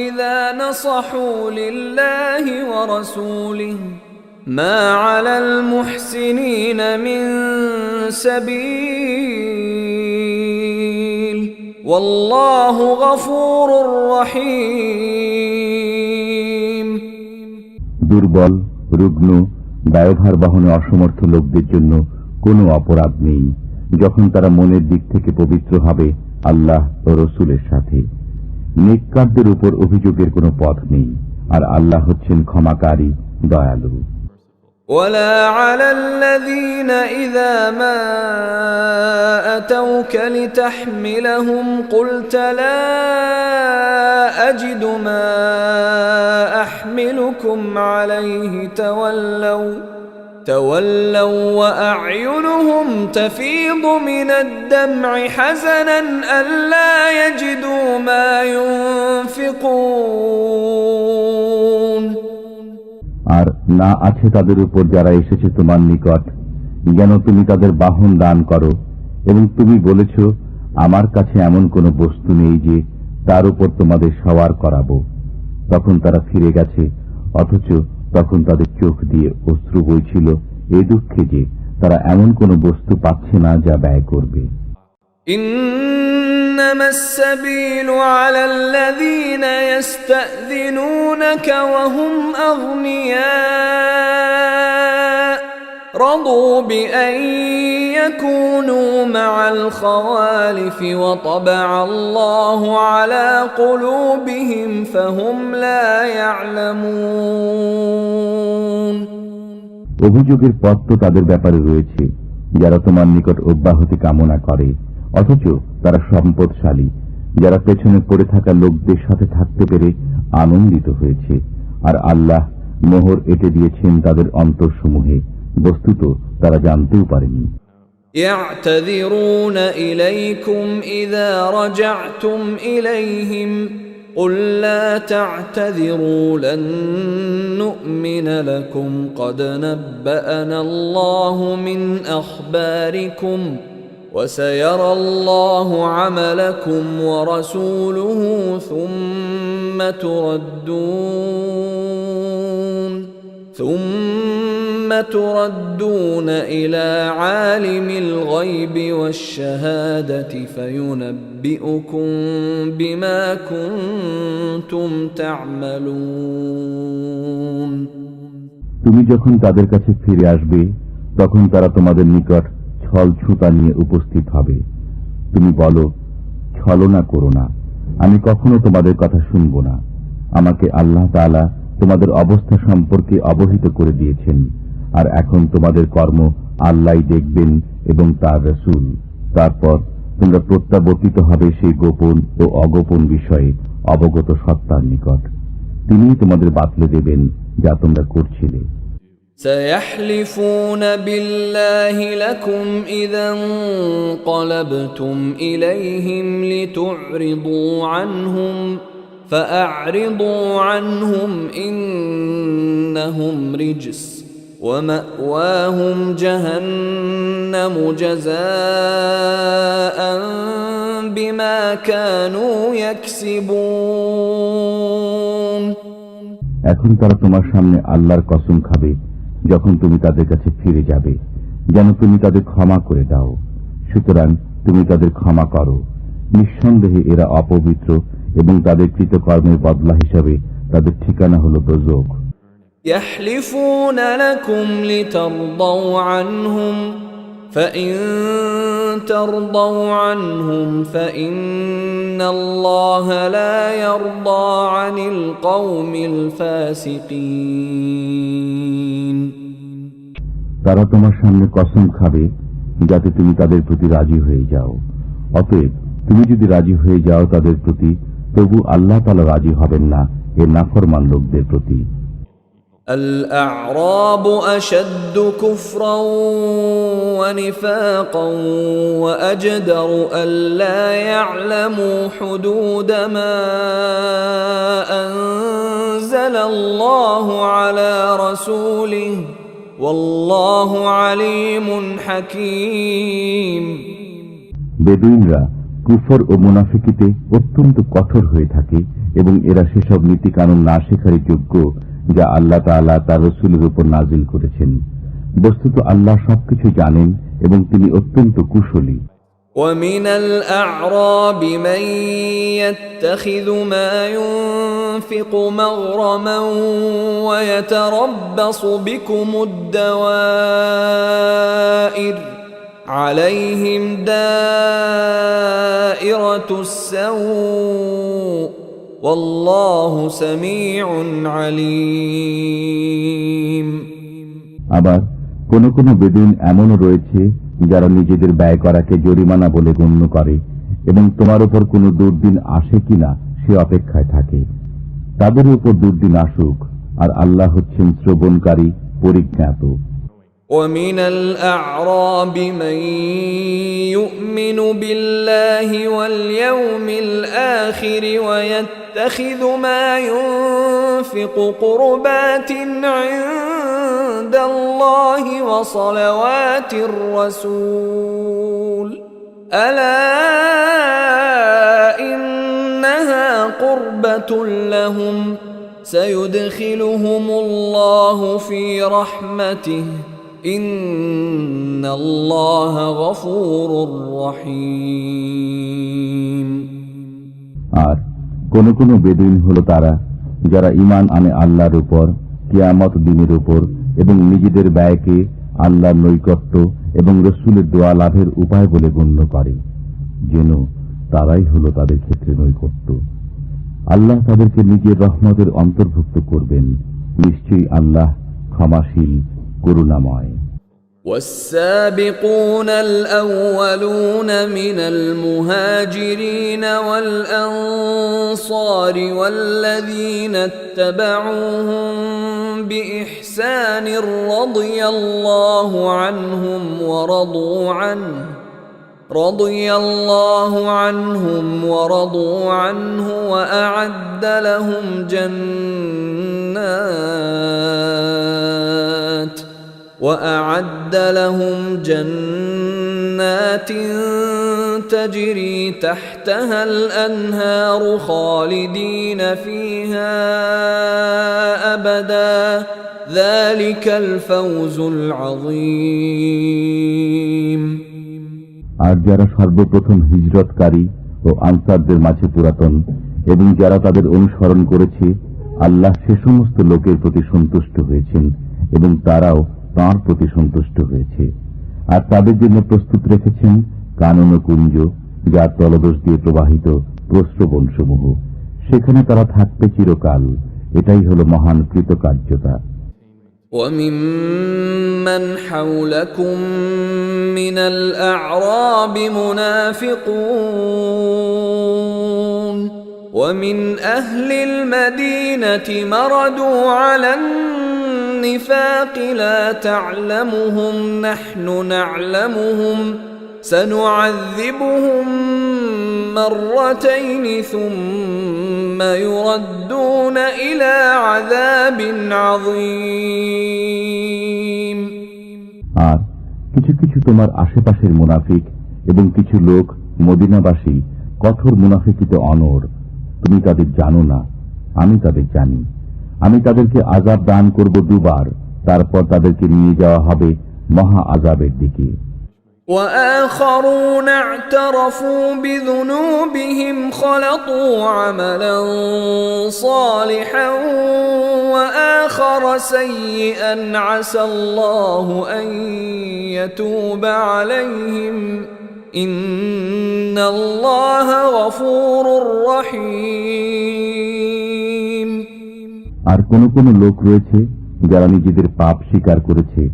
A: إذا نصحوا لله ورسوله ما على المحسنين من سبيل والله غفور رحيم।
B: দুর্বল, রুগ্ন, দায়ভার বহনে অসমর্থ লোকদের জন্য কোনো অপরাধ নেই যখন তারা মনের দিক থেকে পবিত্র হবে আল্লাহ ও রাসূলের সাথে। নেককারদের উপর অভিযোগের কোনো পথ নেই, আর আল্লাহ হচ্ছেন ক্ষমাকারী, দয়ালু।
A: ولا على الذين إذا ما أتوك لتحملهم قلت لا أجد ما أحملكم عليه تولوا وأعينهم تفيض من الدمع حزنا ألا يجدوا ما ينفقون।
B: আর না আছে তাদের উপর যারা এসেছে তোমার নিকট, যেন তুমি তাদের বাহন দান করো, এবং তুমি বলেছ আমার কাছে এমন কোনো বস্তু নেই যে তার উপর তোমাদের সওয়ার করাবো। তখন তারা ফিরে গেছে, অথচ তখন তাদের চোখ দিয়ে অশ্রু বইছিল এ দুঃখে যে তারা এমন কোনো বস্তু পাচ্ছে না যা ব্যয় করবে।
A: إنما السبيل على الذين يستأذنونك وهم أغنياء رضوا بأن يكونوا مع الخوالف وطبع الله على قلوبهم فهم لا يعلمون
B: অভিযোগের পথ তো তাদের ব্যাপারে রয়েছে যারা তোমার নিকট অব্যাহতি কামনা করে, অথচ তারা সম্পদশালী, যারা পেছনে পড়ে থাকা লোকদের সাথে থাকতে পেরে আনন্দিত হয়েছে। আর আল্লাহ মোহর এঁটে দিয়েছেন তাদের অন্তরসমূহে, বস্তুত তারা জানতেও পারেনি।
A: يعتذرون إليكم إذا رجعتم إليهم قل لا تعتذروا لن نؤمن لكم قد نبأنا الله من أخباركم وسيرى الله عملكم ورسوله ثم تردون إلى عالم الغيب والشهادة فينبئكم بما كنتم تعملون
B: তুমি যখন তাদের কাছে ফিরে আসবে তখন তারা তোমাদের নিকট ছল ছুতা নিয়ে উপস্থিত হবে। তুমি বলো, ছলনা করো না, আমি কখনো তোমাদের কথা শুনব না। আমাকে আল্লাহ তাআলা তোমাদের অবস্থা সম্পর্কে অবহিত করে দিয়েছেন, আর এখন তোমাদের কর্ম আল্লাহই দেখবেন এবং তার রাসূল। তারপর তোমরা প্রত্যাবর্তিত হবে সেই গোপন ও অগোপন বিষয়ে অবগত সত্তার নিকট। তিনিই তোমাদের বাতলে দেবেন যা তোমরা করছিলে।
A: سيحلفون بالله لكم إذا انقلبتم إليهم لتعرضوا عنهم فأعرضوا عنهم إنهم رجس ومأواهم جهنم جزاء بما كانوا يكسبون
B: এখন তারা তোমার সামনে আল্লাহর কসম খাবে যখন তুমি তাদের কাছে ফিরে যাবে, যেন তুমি তাদের ক্ষমা করে দাও। সুতরাং তুমি তাদের ক্ষমা করো। নিঃসন্দেহে এরা অপবিত্র এবং তাদের কৃতকর্মের বদলা হিসাবে তাদের ঠিকানা হল দোজখ।
A: يحلفون لكم لترضوا عنهم فإن ترضوا عنهم فإن الله لا يرضى عن القوم الفاسقين
B: তারা তোমার সামনে কসম খাবে যাতে তুমি তাদের প্রতি রাজি হয়ে যাও। অতএব তুমি যদি রাজি হয়ে যাও তাদের প্রতি, তবু আল্লাহ তাআলা রাজি হবেন না এ নাফরমান লোকদের প্রতি।
A: الأعراب أشد كفرا ونفاقا وأجدر ألا يعلموا حدود ما أنزل الله على رسوله والله عليم حكيم
B: বেদুইনরা কুফর ও মুনাফিকিতে অত্যন্ত কঠোর হয়ে থাকে এবং এরা সেসব নীতি কানুন না শেখারই যোগ্য যা আল্লাহ তাআলা তার রাসূলের উপর নাযিল করেছেন। বস্তুত আল্লাহ সবকিছু জানেন এবং তিনি অত্যন্ত কুশলী।
A: ومن الأعراب من يتخذ ما ينفق مغرما ويتربص بكم الدوائر عليهم دائرة السوء والله سميع عليم
B: আবার কোন কোন বেদুইন এমনও রয়েছে যারা নিজেদের ব্যয় করাকে জরিমানা বলে গণ্য করে এবং তোমার উপর কোন দুর্দিন আসে কিনা সে অপেক্ষায় থাকে। তাদের উপর দুর্দিন আসুক, আর আল্লাহ হচ্ছেন শ্রবণকারী, পরিজ্ঞাত।
A: ومن الأعراب من يؤمن بالله واليوم الآخر ويتخذ ما ينفق قربات عند الله وصلوات الرسول ألا إنها قربة لهم سيدخلهم الله في رحمته إن الله غفور رحيم
B: আর কোন কোন বেদুইন হলো তারা যারা ঈমান আনে আল্লাহর উপর, কিয়ামত দিনের উপর এবং নিজেদের ব্যয়কে আল্লাহর নৈকট্য এবং রসূলের দোয়া লাভের উপায় বলে গণ্য করে, যেন তারাই হলো তাদের ক্ষেত্রে নৈকট্য। আল্লাহ তাদেরকে নিজের রহমতের অন্তর্ভুক্ত করবেন। নিশ্চয়ই আল্লাহ ক্ষমাশীল, করুণাময়।
A: والسابقون الأولون من المهاجرين والأنصار والذين اتبعوهم بإحسان رضي الله عنهم ورضوا عنه وأعد لهم جنات تجري تحتها الأنهار خالدين فيها أبدا ذلك الفوز العظيم।
B: আর যারা সর্বপ্রথম হিজরতকারী ও আনসারদের মাঝে পুরাতন এবং যারা তাদের অনুসরণ করেছে, আল্লাহ সে সমস্ত লোকের প্রতি সন্তুষ্ট হয়েছেন এবং তারাও তাঁর প্রতি সন্তুষ্ট হয়েছে। আর তাদের জন্য প্রস্তুত রেখেছেন কানন ও কুঞ্জ, যার তলদেশ দিয়ে প্রবাহিত প্রস্রবণসমূহ। সেখানে তারা থাকবে চিরকাল। এটাই হলো মহান কৃতকার্যতা।
A: وَمِمَّنْ حَوْلَكُمْ مِنَ الْأَعْرَابِ مُنَافِقُونَ وَمِنْ أَهْلِ الْمَدِينَةِ مَرَدُوا عَلَى النِّفَاقِ لَا تَعْلَمُهُمْ نَحْنُ نَعْلَمُهُمْ سَنُعَذِّبُهُمْ مرتين ثم يردون إلى عذاب عظيم।
B: আর কিছু কিছু তোমার আশেপাশের মুনাফিক এবং কিছু লোক মদিনাবাসী কঠোর মুনাফিকিতে অনড়। তুমি তাদের জানো না, আমি তাদের জানি। আমি তাদেরকে আযাব দান করব দুবার, তারপর তাদেরকে নিয়ে যাওয়া হবে মহা আযাবের দিকে।
A: وآخرون اعترفوا بذنوبهم خلطوا عملا صالحا وآخر سيئا عسى الله أن يتوب عليهم إن الله غفور رحيم।
B: আর কোন কোন লোক রয়েছে যারা নিজেদের পাপ স্বীকার করেছে,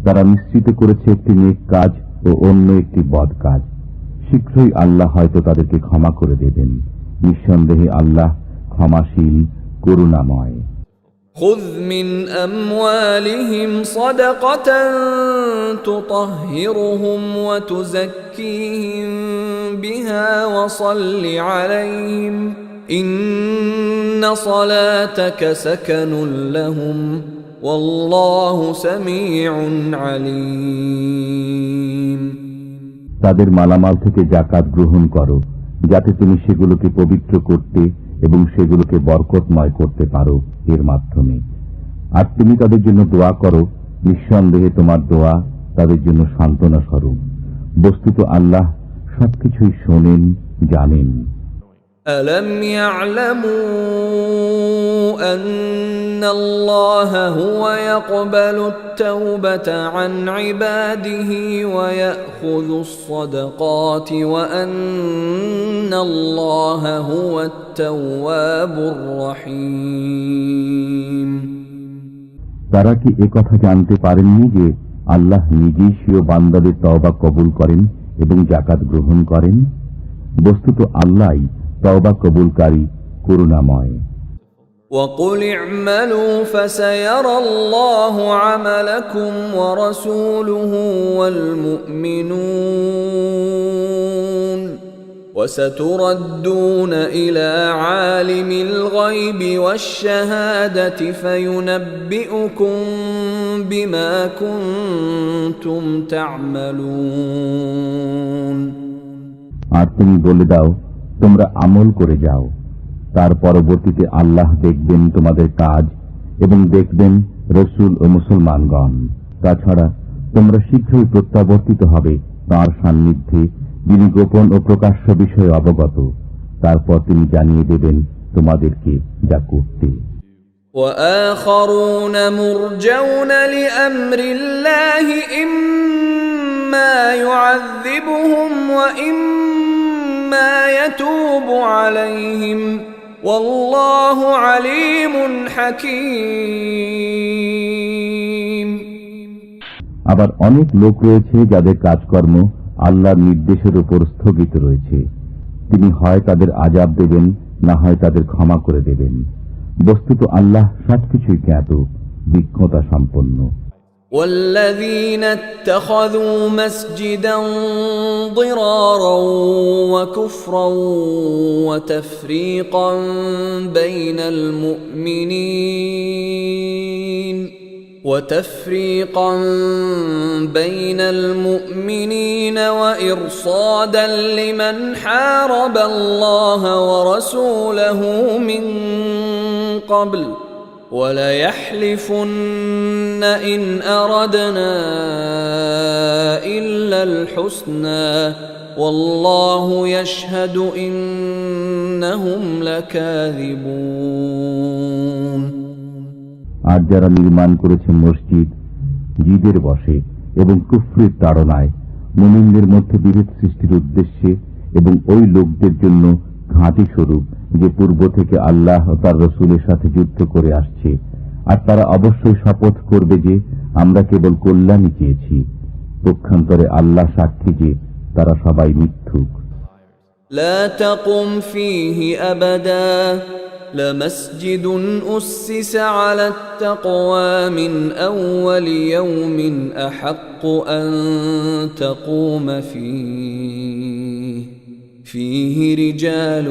B: তারা মিশ্রিত করেছে একটি নেক কাজ ও অন্য একটি বদ কাজ। শীঘ্রই আল্লাহ হয়তো তাদেরকে ক্ষমা করে দেবেন। নিঃসন্দেহে আল্লাহ ক্ষমাশীল, করুণাময়।
A: خذ من أموالهم صدقة تطهرهم وتزكيهم بها وصل عليهم إن صلاتك سكن لهم والله سميع عليم।
B: তাদের মালামাল থেকে যাকাত গ্রহণ করো, যাতে তুমি সেগুলোকে পবিত্র করতে এবং সেগুলোকে বরকতময় করতে পারো এর মাধ্যমে। আর তুমি তাদের জন্য দোয়া করো, নিঃসন্দেহে তোমার দোয়া তাদের জন্য সান্ত্বনা স্বরূপ। বস্তুত আল্লাহ সবকিছুই শোনেন, জানেন।
A: ألم يعلموا أن الله هو يقبل التوبة عن عباده ويأخذ الصدقات وأن الله هو التواب الرحيم।
B: তারা কি একথা জানতে পারেননি যে আল্লাহ নিজেই স্বীয় বান্দাদের তওবা কবুল করেন এবং যাকাত গ্রহণ করেন? বস্তুত আল্লাহই তওবা কবুলকারী, করুণাময়।
A: وَقُلِ اعْمَلُوا فَسَيَرَى اللَّهُ عَمَلَكُمْ وَرَسُولُهُ وَالْمُؤْمِنُونَ وَسَتُرَدُّونَ إِلَى عَالِمِ الْغَيْبِ وَالشَّهَادَةِ فَيُنَبِّئُكُم بِمَا كُنتُمْ تَعْمَلُونَ।
B: আর তুমি বলে দাও, তোমরা আমল করে যাও, তার পরবর্তীতে আল্লাহ দেখবেন তোমাদের কাজ এবং দেখবেন রসূল ও মুসলমানগণ। তাছাড়া তোমরা শীঘ্রই প্রত্যাবর্তিত হবে তাঁর সান্নিধ্যে, যিনি গোপন ও প্রকাশ্য বিষয়ে অবগত। তারপর তিনি জানিয়ে দেবেন তোমাদেরকে যা করতে।
A: وآخرون مرجون لأمر الله إما يعذبهم وإما يتوب عليهم والله عليم حكيم।
B: আবার অনেক লোক রয়েছে যাদের কাজকর্ম আল্লাহর নির্দেশের উপর স্থগিত রয়েছে। তিনি হয় তাদের আযাব দেবেন, না হয় তাদের ক্ষমা করে দেবেন। বস্তুত আল্লাহ সবকিছুই জ্ঞাত, বিজ্ঞতা সম্পন্ন।
A: والذين اتخذوا مسجدا ضرارا وكفرا وتفريقا بين المؤمنين وإرصادا لمن حارب الله ورسوله من قبل وليحلفن إن أردنا إلا الحسنى والله يشهد إنهم لكاذبون।
B: আর যারা নির্মাণ করেছে মসজিদ জিদের বশে এবং কুফরির তাড়নায়, মুমিনদের মধ্যে বিভেদ সৃষ্টির উদ্দেশ্যে এবং ওই লোকদের জন্য ঘাঁটি স্বরূপ যে পূর্ব থেকে আল্লাহ ও তার রসুলের সাথে যুদ্ধ করে আসছে, আর তারা অবশ্যই শপথ করবে যে আমরা কেবল কল্যাণই চেয়েছি। পক্ষান্তরে আল্লাহ সাক্ষী যে তারা সবাই মিথ্যুক।
A: لا تقم فيه أبدا لمسجد أسس على التقوى من أول يوم أحق أن تقوم فيه رجال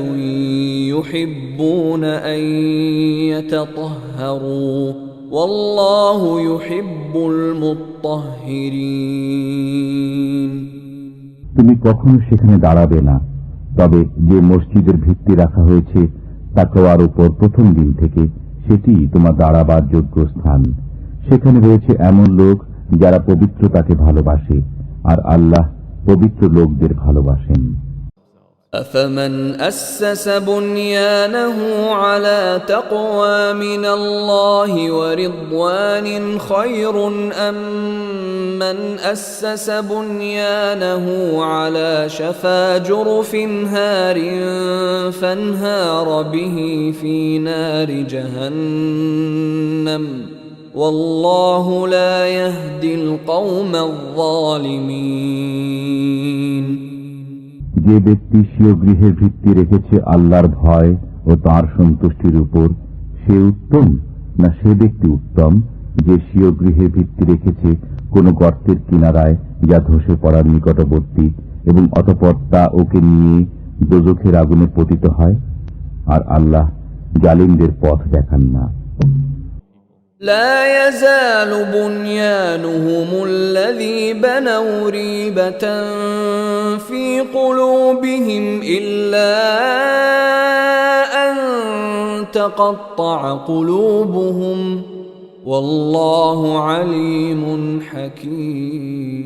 A: يحبون أن يتطهروا والله يحب المطهرين।
B: তুমি কখনো সেখানে দাঁড়াবে না, তবে যে মসজিদের ভিত্তি রাখা হয়েছে তাকওয়ার উপর প্রথম দিন থেকে, সেটি তোমার দাঁড়াবার যোগ্য স্থান। সেখানে রয়েছে এমন লোক যারা পবিত্রতাকে ভালোবাসে, আর আল্লাহ পবিত্র লোকদের ভালোবাসেন।
A: أفمن أسس بنيانه على تقوى من الله ورضوان خير أم من أسس بنيانه على شفا جرف هار فانهار به في نار جهنم والله لا يهدي القوم الظالمين।
B: যে ব্যক্তি স্বীয় গৃহের ভিত্তি রেখেছে আল্লাহর ভয় ও তাঁর সন্তুষ্টির উপর, সে উত্তম, না সে ব্যক্তি উত্তম যে স্বীয় গৃহের ভিত্তি রেখেছে কোন গর্তের কিনারায় যা ধসে পড়ার নিকটবর্তী এবং অতঃপর তা ওকে নিয়ে দোজখের আগুনে পতিত হয়? আর আল্লাহ জালিমদের পথ দেখান না।
A: لا يزال بنيانهم الذي بنوا ريبة في قلوبهم إلا أن تقطع قلوبهم والله عليم حكيم।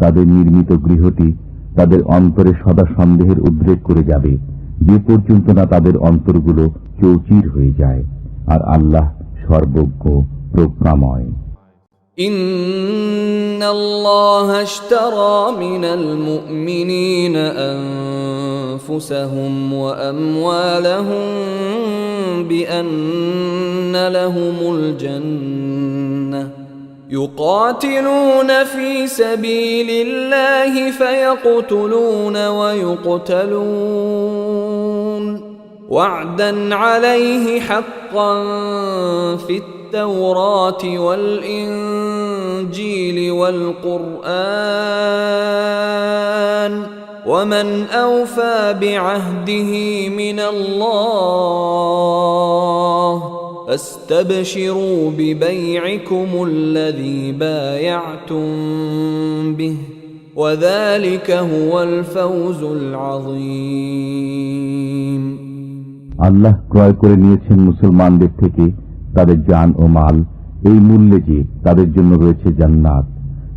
B: তাদের নির্মিত গৃহটি তাদের অন্তরে সদা সন্দেহের উদ্রেক করে যাবে, যে পর্যন্ত না তাদের অন্তরগুলো চৌচির হয়ে যায়, আর আল্লাহ সর্বজ্ঞ প্রজ্ঞাময়।
A: ইন্নাল্লাহ আশতারা মিনাল মুমিনিনা আনফুসাহুম ওয়া আমওয়ালাহুম বিআন্না লাহুমুল জান্নাহ يقاتلون في سبيل الله فيقتلون ويقتلون وعدا عليه حقا في التوراة والإنجيل والقرآن ومن أوفى بعهده من الله فاستبشروا ببيعكم الذي بايعتم به وذلك هو الفوز العظيم।
B: আল্লাহ ক্রয় করে নিয়েছেন মুসলমানদের থেকে তাদের জান ও মাল এই মূল্যে যে তাদের জন্য রয়েছে জান্নাত।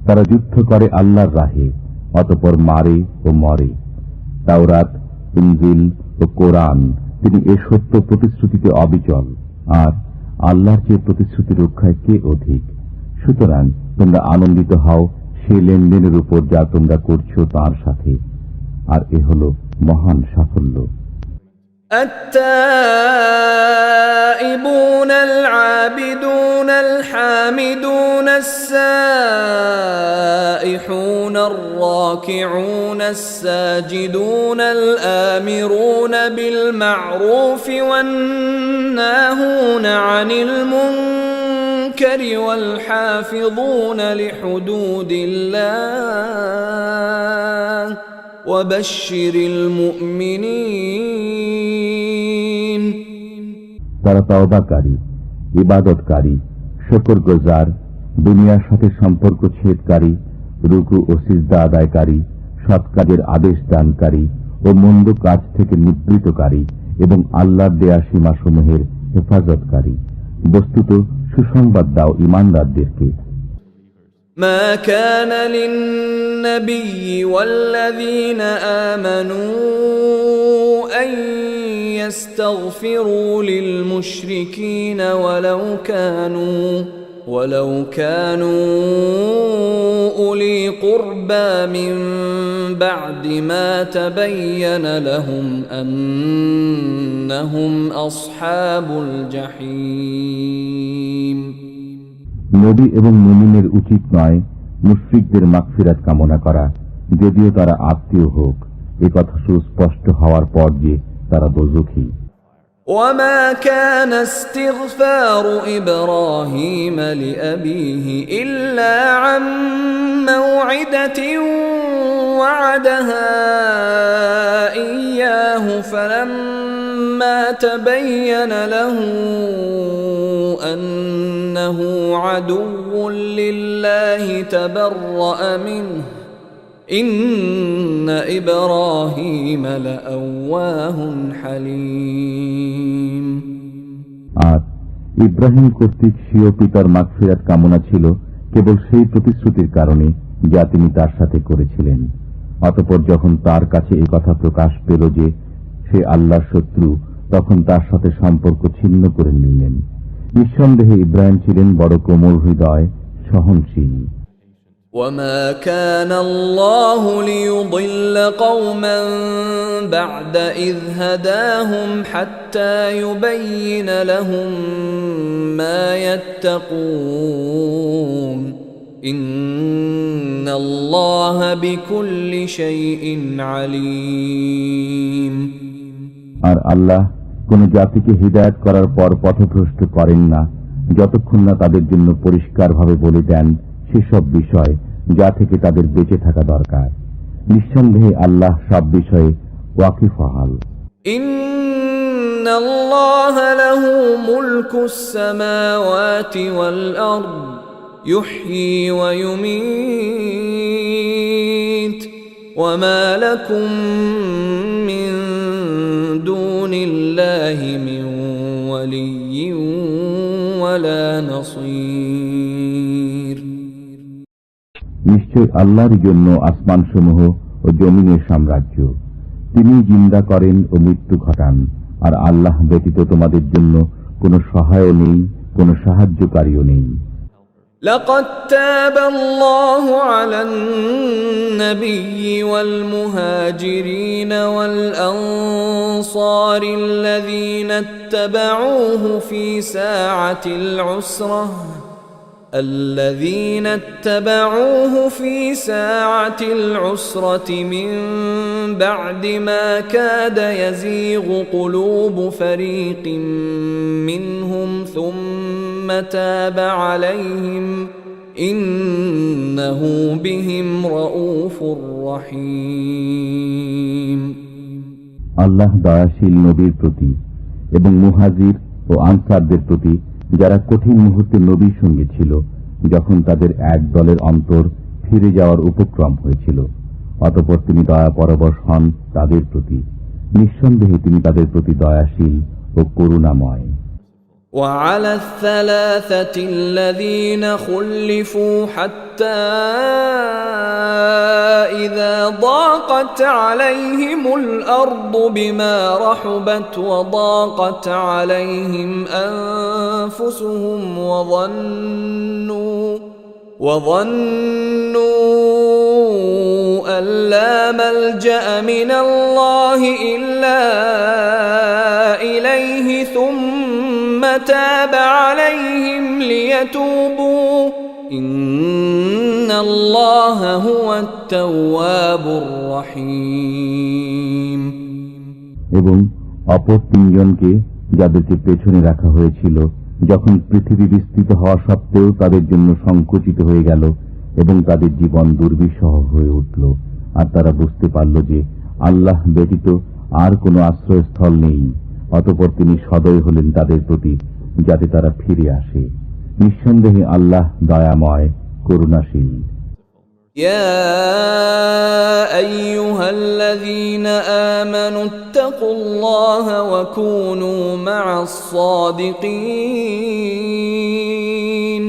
B: তারা যুদ্ধ করে আল্লাহর রাহে, অতঃপর মারে ও মরে। তাওরাত, ইনজিল ও কোরআন তিনি এ সত্য প্রতিশ্রুতিতে অবিচল, আর আল্লাহর চেয়ে প্রতিশ্রুতি রক্ষায় কে অধিক। সুতরাং তোমরা আনন্দিত হও সেই লেনদেনের উপর যা তোমরা করছো তার সাথে, আর এ হল মহান সাফল্য।
A: التائبون العابدون الحامدون السائحون الراكعون الساجدون الآمرون بالمعروف والناهون عن المنكر والحافظون لحدود الله وبشر المؤمنين।
B: তারা তওবাকারী, ইবাদতকারী, শুকরগুজার, দুনিয়ার সাথে সম্পর্ক ছেদকারী, রুকু ও সিজদা আদায়কারী, সৎ কাজের আদেশ দানকারী ও মন্দ কাজ থেকে নিবৃতকারী এবং আল্লাহর দেয়া সীমাসমূহের হেফাজতকারী। বস্তুত সুসংবাদ দাও ঈমানদারদেরকে।
A: ما كان للنبي والذين آمنوا أن يستغفروا للمشركين ولو كانوا أولي قربى من بعد ما تبين لهم أنهم أصحاب الجحيم।
B: নবী এবং মুমিনের উচিত নয় মুশরিকদের মাগফিরাত কামনা করা, যদিও তারা আত্মীয় হোক, এ কথা সুস্পষ্ট হওয়ার পর যে তারা দোজখী।
A: وما كان استغفار إبراهيم لأبيه إلا عن موعدة وعدها إياه فلما تبين له أنه عدو لله تبرأ منه إن إبراهيم لأواه حليم।
B: আর ইব্রাহিম কর্তৃক স্বীয় পিতার মাগফিরাত কামনা ছিল কেবল সেই প্রতিশ্রুতির কারণে যা তিনি তার সাথে করেছিলেন। অতঃপর যখন তার কাছে এই কথা প্রকাশ পেল যে সে আল্লাহর শত্রু, তখন তার সাথে সম্পর্ক ছিন্ন করে নিলেন। নিঃসন্দেহে ইব্রাহিম ছিলেন বড় কোমল হৃদয়, সহনশীল।
A: وما كان الله ليضل قوما بعد إذ هداهم حتى يبين لهم ما يتقون إن الله بكل شيء عليم।
B: আর আল্লাহ কোন জাতিকে হিদায়াত করার পর পথভ্রষ্ট করেন না যতক্ষণ না তাদের জন্য পরিষ্কারভাবে বলে দেন সেসব বিষয় যা থেকে তাদের বেঁচে থাকা দরকার। নিঃসন্দেহে আল্লাহ সব বিষয়ে ওয়াকিফহাল।
A: ইন্নাল্লাহা লাহু মুলকুস সামাওয়াতি ওয়াল আরদ ইউহয়ী ওয়া ইউমীত ওয়া মা লাকুম মিন দুনিল্লাহি মিন ওয়ালিয়্যিন ওয়ালা নাসীর।
B: নিশ্চয় আল্লাহর জন্য আসমানসমূহ ও জমিনের সাম্রাজ্য। তিনি জিন্দা করেন ও মৃত্যু ঘটান, আর আল্লাহ ব্যতীত তোমাদের জন্য কোনো সহায় নেই, কোনো সাহায্যকারীও নেই।
A: لقد تاب الله على النبي والمهاجرين والأنصار الذين اتبعوه في ساعة العسرة من بعد ما كاد يزيغ قلوب فريق منهم ثم تاب عليهم إنه بهم رؤوف رحيم।
B: আল্লাহ দয়াশীল নবীর প্রতি এবং মুহাজির ও আনসারদের প্রতি যারা কঠিন মুহূর্তে নবীর সঙ্গে ছিল, যখন তাদের এক দলের অন্তর ফিরে যাওয়ার উপক্রম হয়েছিল, অতঃপর তিনি দয়া পরবশ হন তাদের প্রতি। নিঃসন্দেহে তিনি তাদের প্রতি দয়াশীল ও করুণাময়।
A: وعلى الثلاثة الذين خلفوا حتى إذا ضاقت عليهم الأرض بما رحبت وضاقت عليهم أنفسهم وظنوا أن لا ملجأ من الله إلا إليه ثم تاب عليهم ليتوبوا إن الله هو التواب الرحيم।
B: এবং অপর তিনজনকে যাদেরকে পেছনে রাখা হয়েছিল যখন পৃথিবী বিস্তৃত হওয়া সত্ত্বেও তাদের জন্য সংকুচিত হয়ে গেল এবং তাদের জীবন দুর্বিষহ হয়ে উঠল, আর তারা বুঝতে পারল যে আল্লাহ ব্যতীত আর কোনো আশ্রয়স্থল নেই, অতঃপর তিনি সদয় হলেন তাদের প্রতি যাতে তারা ফিরে আসে। নিঃসন্দেহে আল্লাহ দয়াময়, করুণাশীল।
A: يا أيها الذين آمنوا اتقوا الله وكونوا مع الصادقين।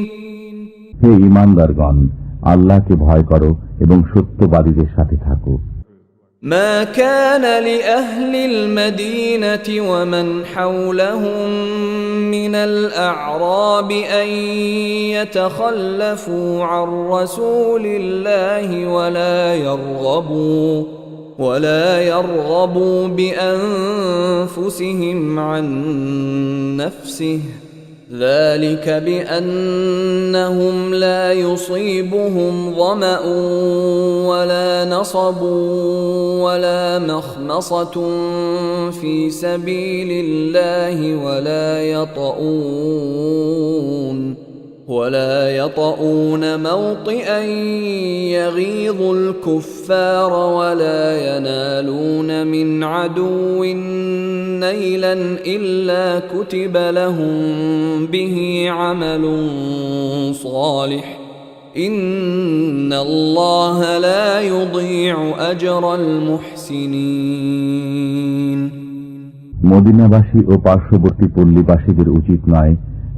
B: হে ঈমানদারগণ, আল্লাহকে ভয় করো এবং সত্যবাদীদের সাথে থাকো।
A: ما كان لأهل المدينة ومن حولهم من الأعراب أن يتخلفوا عن رسول الله ولا يرغبوا بأنفسهم عن نفسه، ذلك بأنهم لا يصيبهم ظمأ ولا نصب ولا مخمصة في سبيل الله ولا يطؤون موطئا يغيظ الكفار ولا ينالون من عدو نيلا إلا كتب لهم به عمل صالح إن الله لا يضيع أجر المحسنين।
B: মদিনাবাসী ও পার্শ্ববর্তী পল্লীবাসীদের উচিত নয়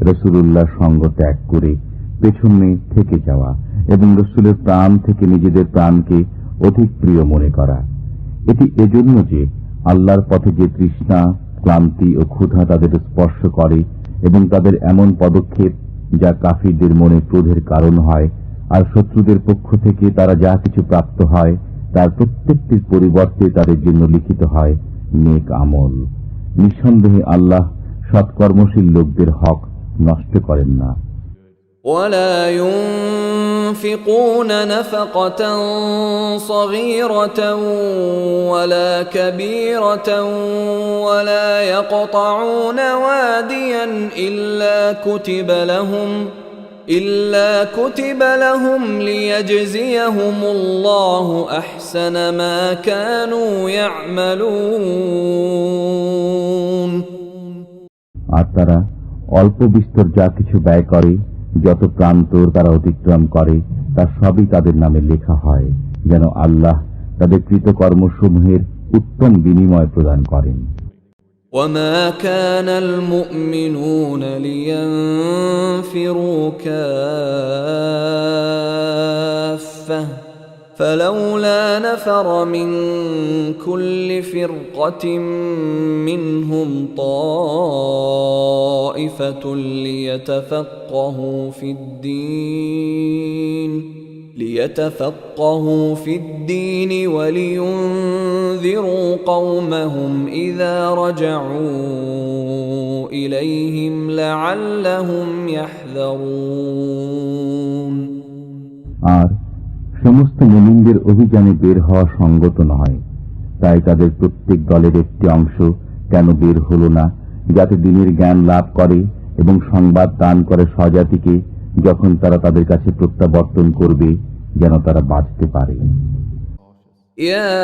B: রাসূলুল্লাহ সঙ্গ ত্যাগ করে পেছনে থেকে যাওয়া এবং রাসূলের প্রাণ থেকে নিজেদের প্রাণকে অধিক প্রিয় মনে করা। এটি এজন্য যে আল্লাহর পথে যে তৃষ্ণা, ক্লান্তি ও ক্ষুধা তাদের স্পর্শ করে এবং তাদের এমন পদক্ষেপ যা কাফিরদের মনে ক্রোধের কারণ হয়, আর শত্রুদের পক্ষ থেকে তারা যা কিছু প্রাপ্ত হয় তার প্রত্যেকটির পরিবর্তে তাদের জন্য লিখিত হয় নেক আমল। নিঃসন্দেহে আল্লাহ সৎকর্মশীল লোকদের হক নষ্ট করেন না।
A: ولا ينفقون نفقة صغيرة ولا كبيرة ولا يقطعون واديا إلا كتب لهم ليجزيهم الله أحسن ما كانوا يعملون।
B: আর তারা অল্প বিস্তর যা কিছু ব্যয় করে, যত প্রান্তর তারা অতিক্রম করে, তা সবই তাদের নামে লেখা হয়, যেন আল্লাহ তাদের কৃতকর্মসমূহের উত্তম বিনিময় প্রদান করেন।
A: وما كان المؤمنون لينفروا كافة فلولا نفر من كل فرقة منهم طائفة ليتفقهوا في الدين ولينذروا قومهم إذا رجعوا إليهم لعلهم يحذرون।
B: আর সমস্ত মুমিনদের অভিযানে বের হওয়া সঙ্গত নয়, তাই তাদের প্রত্যেক দলের একটি অংশ কেন বের হল না, যাতে দিনের জ্ঞান লাভ করে এবং সংবাদ দান করে স্বজাতিকে যখন তারা তাদের কাছে প্রত্যাবর্তন করবে, যেন তারা বাঁচতে পারে।
A: يا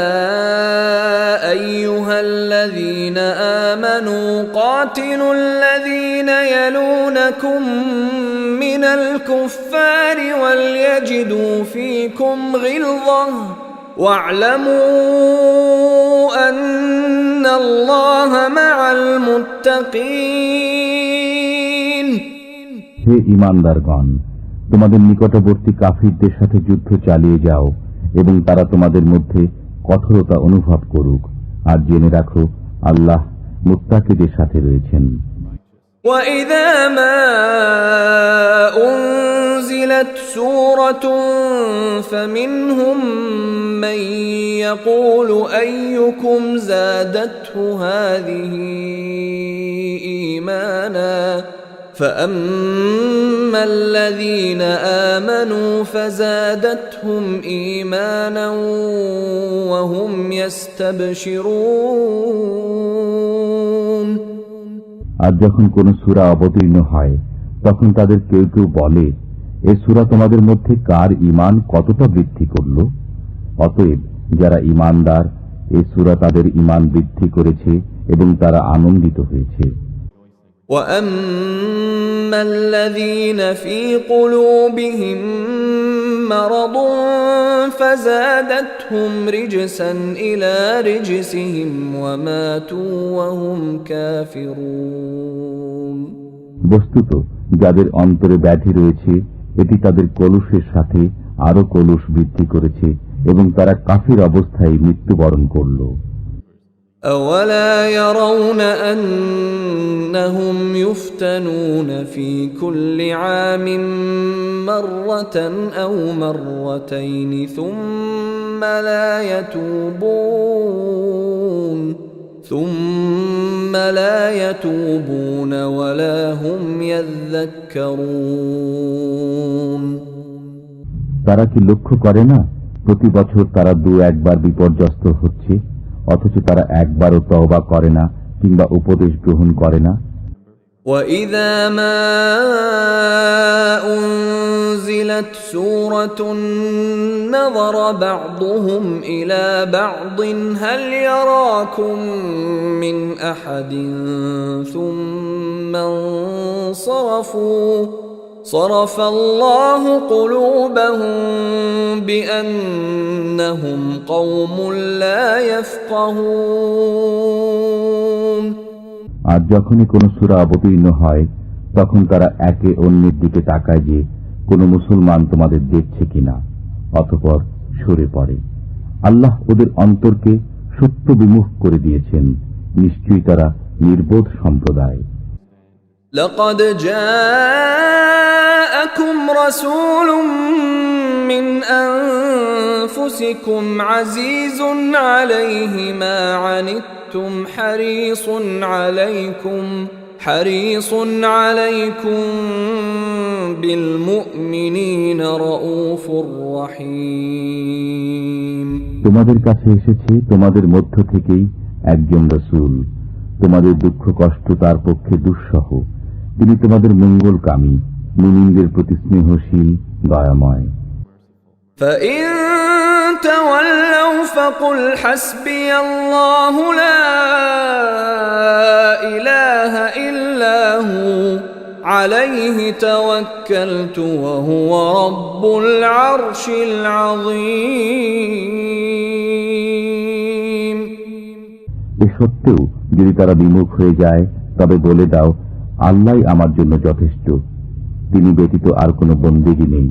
A: أيها الذين آمنوا قاتلوا الذين يلونكم من الكفار وليجدوا فيكم غلظة واعلموا أن الله مع المتقين
B: হে ঈমানদারগণ, তোমাদের নিকটবর্তী কাফিরদের সাথে যুদ্ধ চালিয়ে যাও এবং তারা তোমাদের মধ্যে কঠোরতা অনুভব করুক, আর জেনে রাখো আল্লাহ মুত্তাকিদের সাথে রয়েছেন।
A: وَإِذَا مَا أُنزِلَتْ سُورَةٌ فَمِنْهُم مَّن يَقُولُ أَيُّكُمْ زَادَتْهُ هَٰذِهِ إِيمَانًا فَأَمَّا الَّذِينَ آمَنُوا فَزَادَتْهُمْ إِيمَانًا وَهُمْ يَسْتَبْشِرُونَ।
B: আর যখন কোন সূরা অবতীর্ণ হয় তখন তাদের কেউ কেউ বলে, এ সূরা তোমাদের মধ্যে কার ঈমান কতটা বৃদ্ধি করল? অতএব যারা ঈমানদার, এ সূরা তাদের ঈমান বৃদ্ধি করেছে এবং তারা আনন্দিত হয়েছে।
A: وَأَمَّا الَّذِينَ فِي قُلُوبِهِم مَّرَضٌ فَزَادَتْهُمْ رِجْسًا إِلَىٰ رِجْسِهِمْ وَمَاتُوا وَهُمْ كَافِرُونَ।
B: বস্তুত যাদের অন্তরে ব্যাধি রয়েছে, এটি তাদের কলুষের সাথে আরো কলুষ বৃদ্ধি করেছে এবং তারা কাফির অবস্থায় মৃত্যুবরণ করল।
A: أَوَلَا يَرَوْنَ أَنَّهُمْ يُفْتَنُونَ فِي كُلِّ عَامٍ مَّرَّةً أَوْ مَرَّتَيْنِ ثُمَّ لَا يَتُوبُونَ وَلَا هُمْ يَذَّكَّرُونَ।
B: তারা কি লক্ষ্য করে না, প্রতি বছর তারা 2-1 বার বিপর্যস্ত হচ্ছে, অথচ তারা একবারও তওবা করে না কিংবা উপদেশ গ্রহণ করে না।
A: وَإِذَا مَا أُنزِلَتْ سُورَةٌ نَّظَرَ بَعْضُهُمْ إِلَىٰ بَعْضٍ هَلْ يَرَاكُم مِّنْ أَحَدٍ ثُمَّ انصَرَفُوا صَرَفَ اللَّهُ قُلُوبَهُم بِأَنَّهُمْ قَوْمٌ لَّا يَفْقَهُونَ।
B: আর যখনই কোন সূরা অবতীর্ণ হয় তখন তারা একে অন্যের দিকে তাকায় যে কোন মুসলমান তোমাদের দেখছে কিনা, অতঃপর সরে পড়ে। আল্লাহ ওদের অন্তরকে সত্য বিমুখ করে দিয়েছেন, নিশ্চয়ই তারা নির্বোধ সম্প্রদায়।
A: لقد جاءكم رسول من أنفسكم عزيز عليه ما عنتم حريص عليكم بالمؤمنين رؤوف رحيم।
B: তোমাদের কাছে এসেছে তোমাদের মধ্য থেকেই একজন রাসূল, তোমাদের দুঃখ কষ্ট তার পক্ষে দুঃসহ, তিনি তোমাদের মঙ্গলকামী, মুমিনদের প্রতি স্নেহশীল, দয়াময়।
A: فَإِن تَوَلَّوْا فَقُلْ حَسْبِيَ اللَّهُ لَا إِلَٰهَ إِلَّا هُوَ عَلَيْهِ تَوَكَّلْتُ وَهُوَ رَبُّ الْعَرْشِ الْعَظِيمِ।
B: এ সত্ত্বেও যদি তারা বিমুখ হয়ে যায় তবে বলে দাও, আল্লাহই আমার জন্য যথেষ্ট, তিনি ব্যতীত আর কোনো বন্দেগী নেই,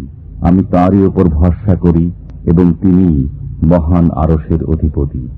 B: আমি তাঁরই উপর ভরসা করি এবং তিনি মহান আরশের অধিপতি।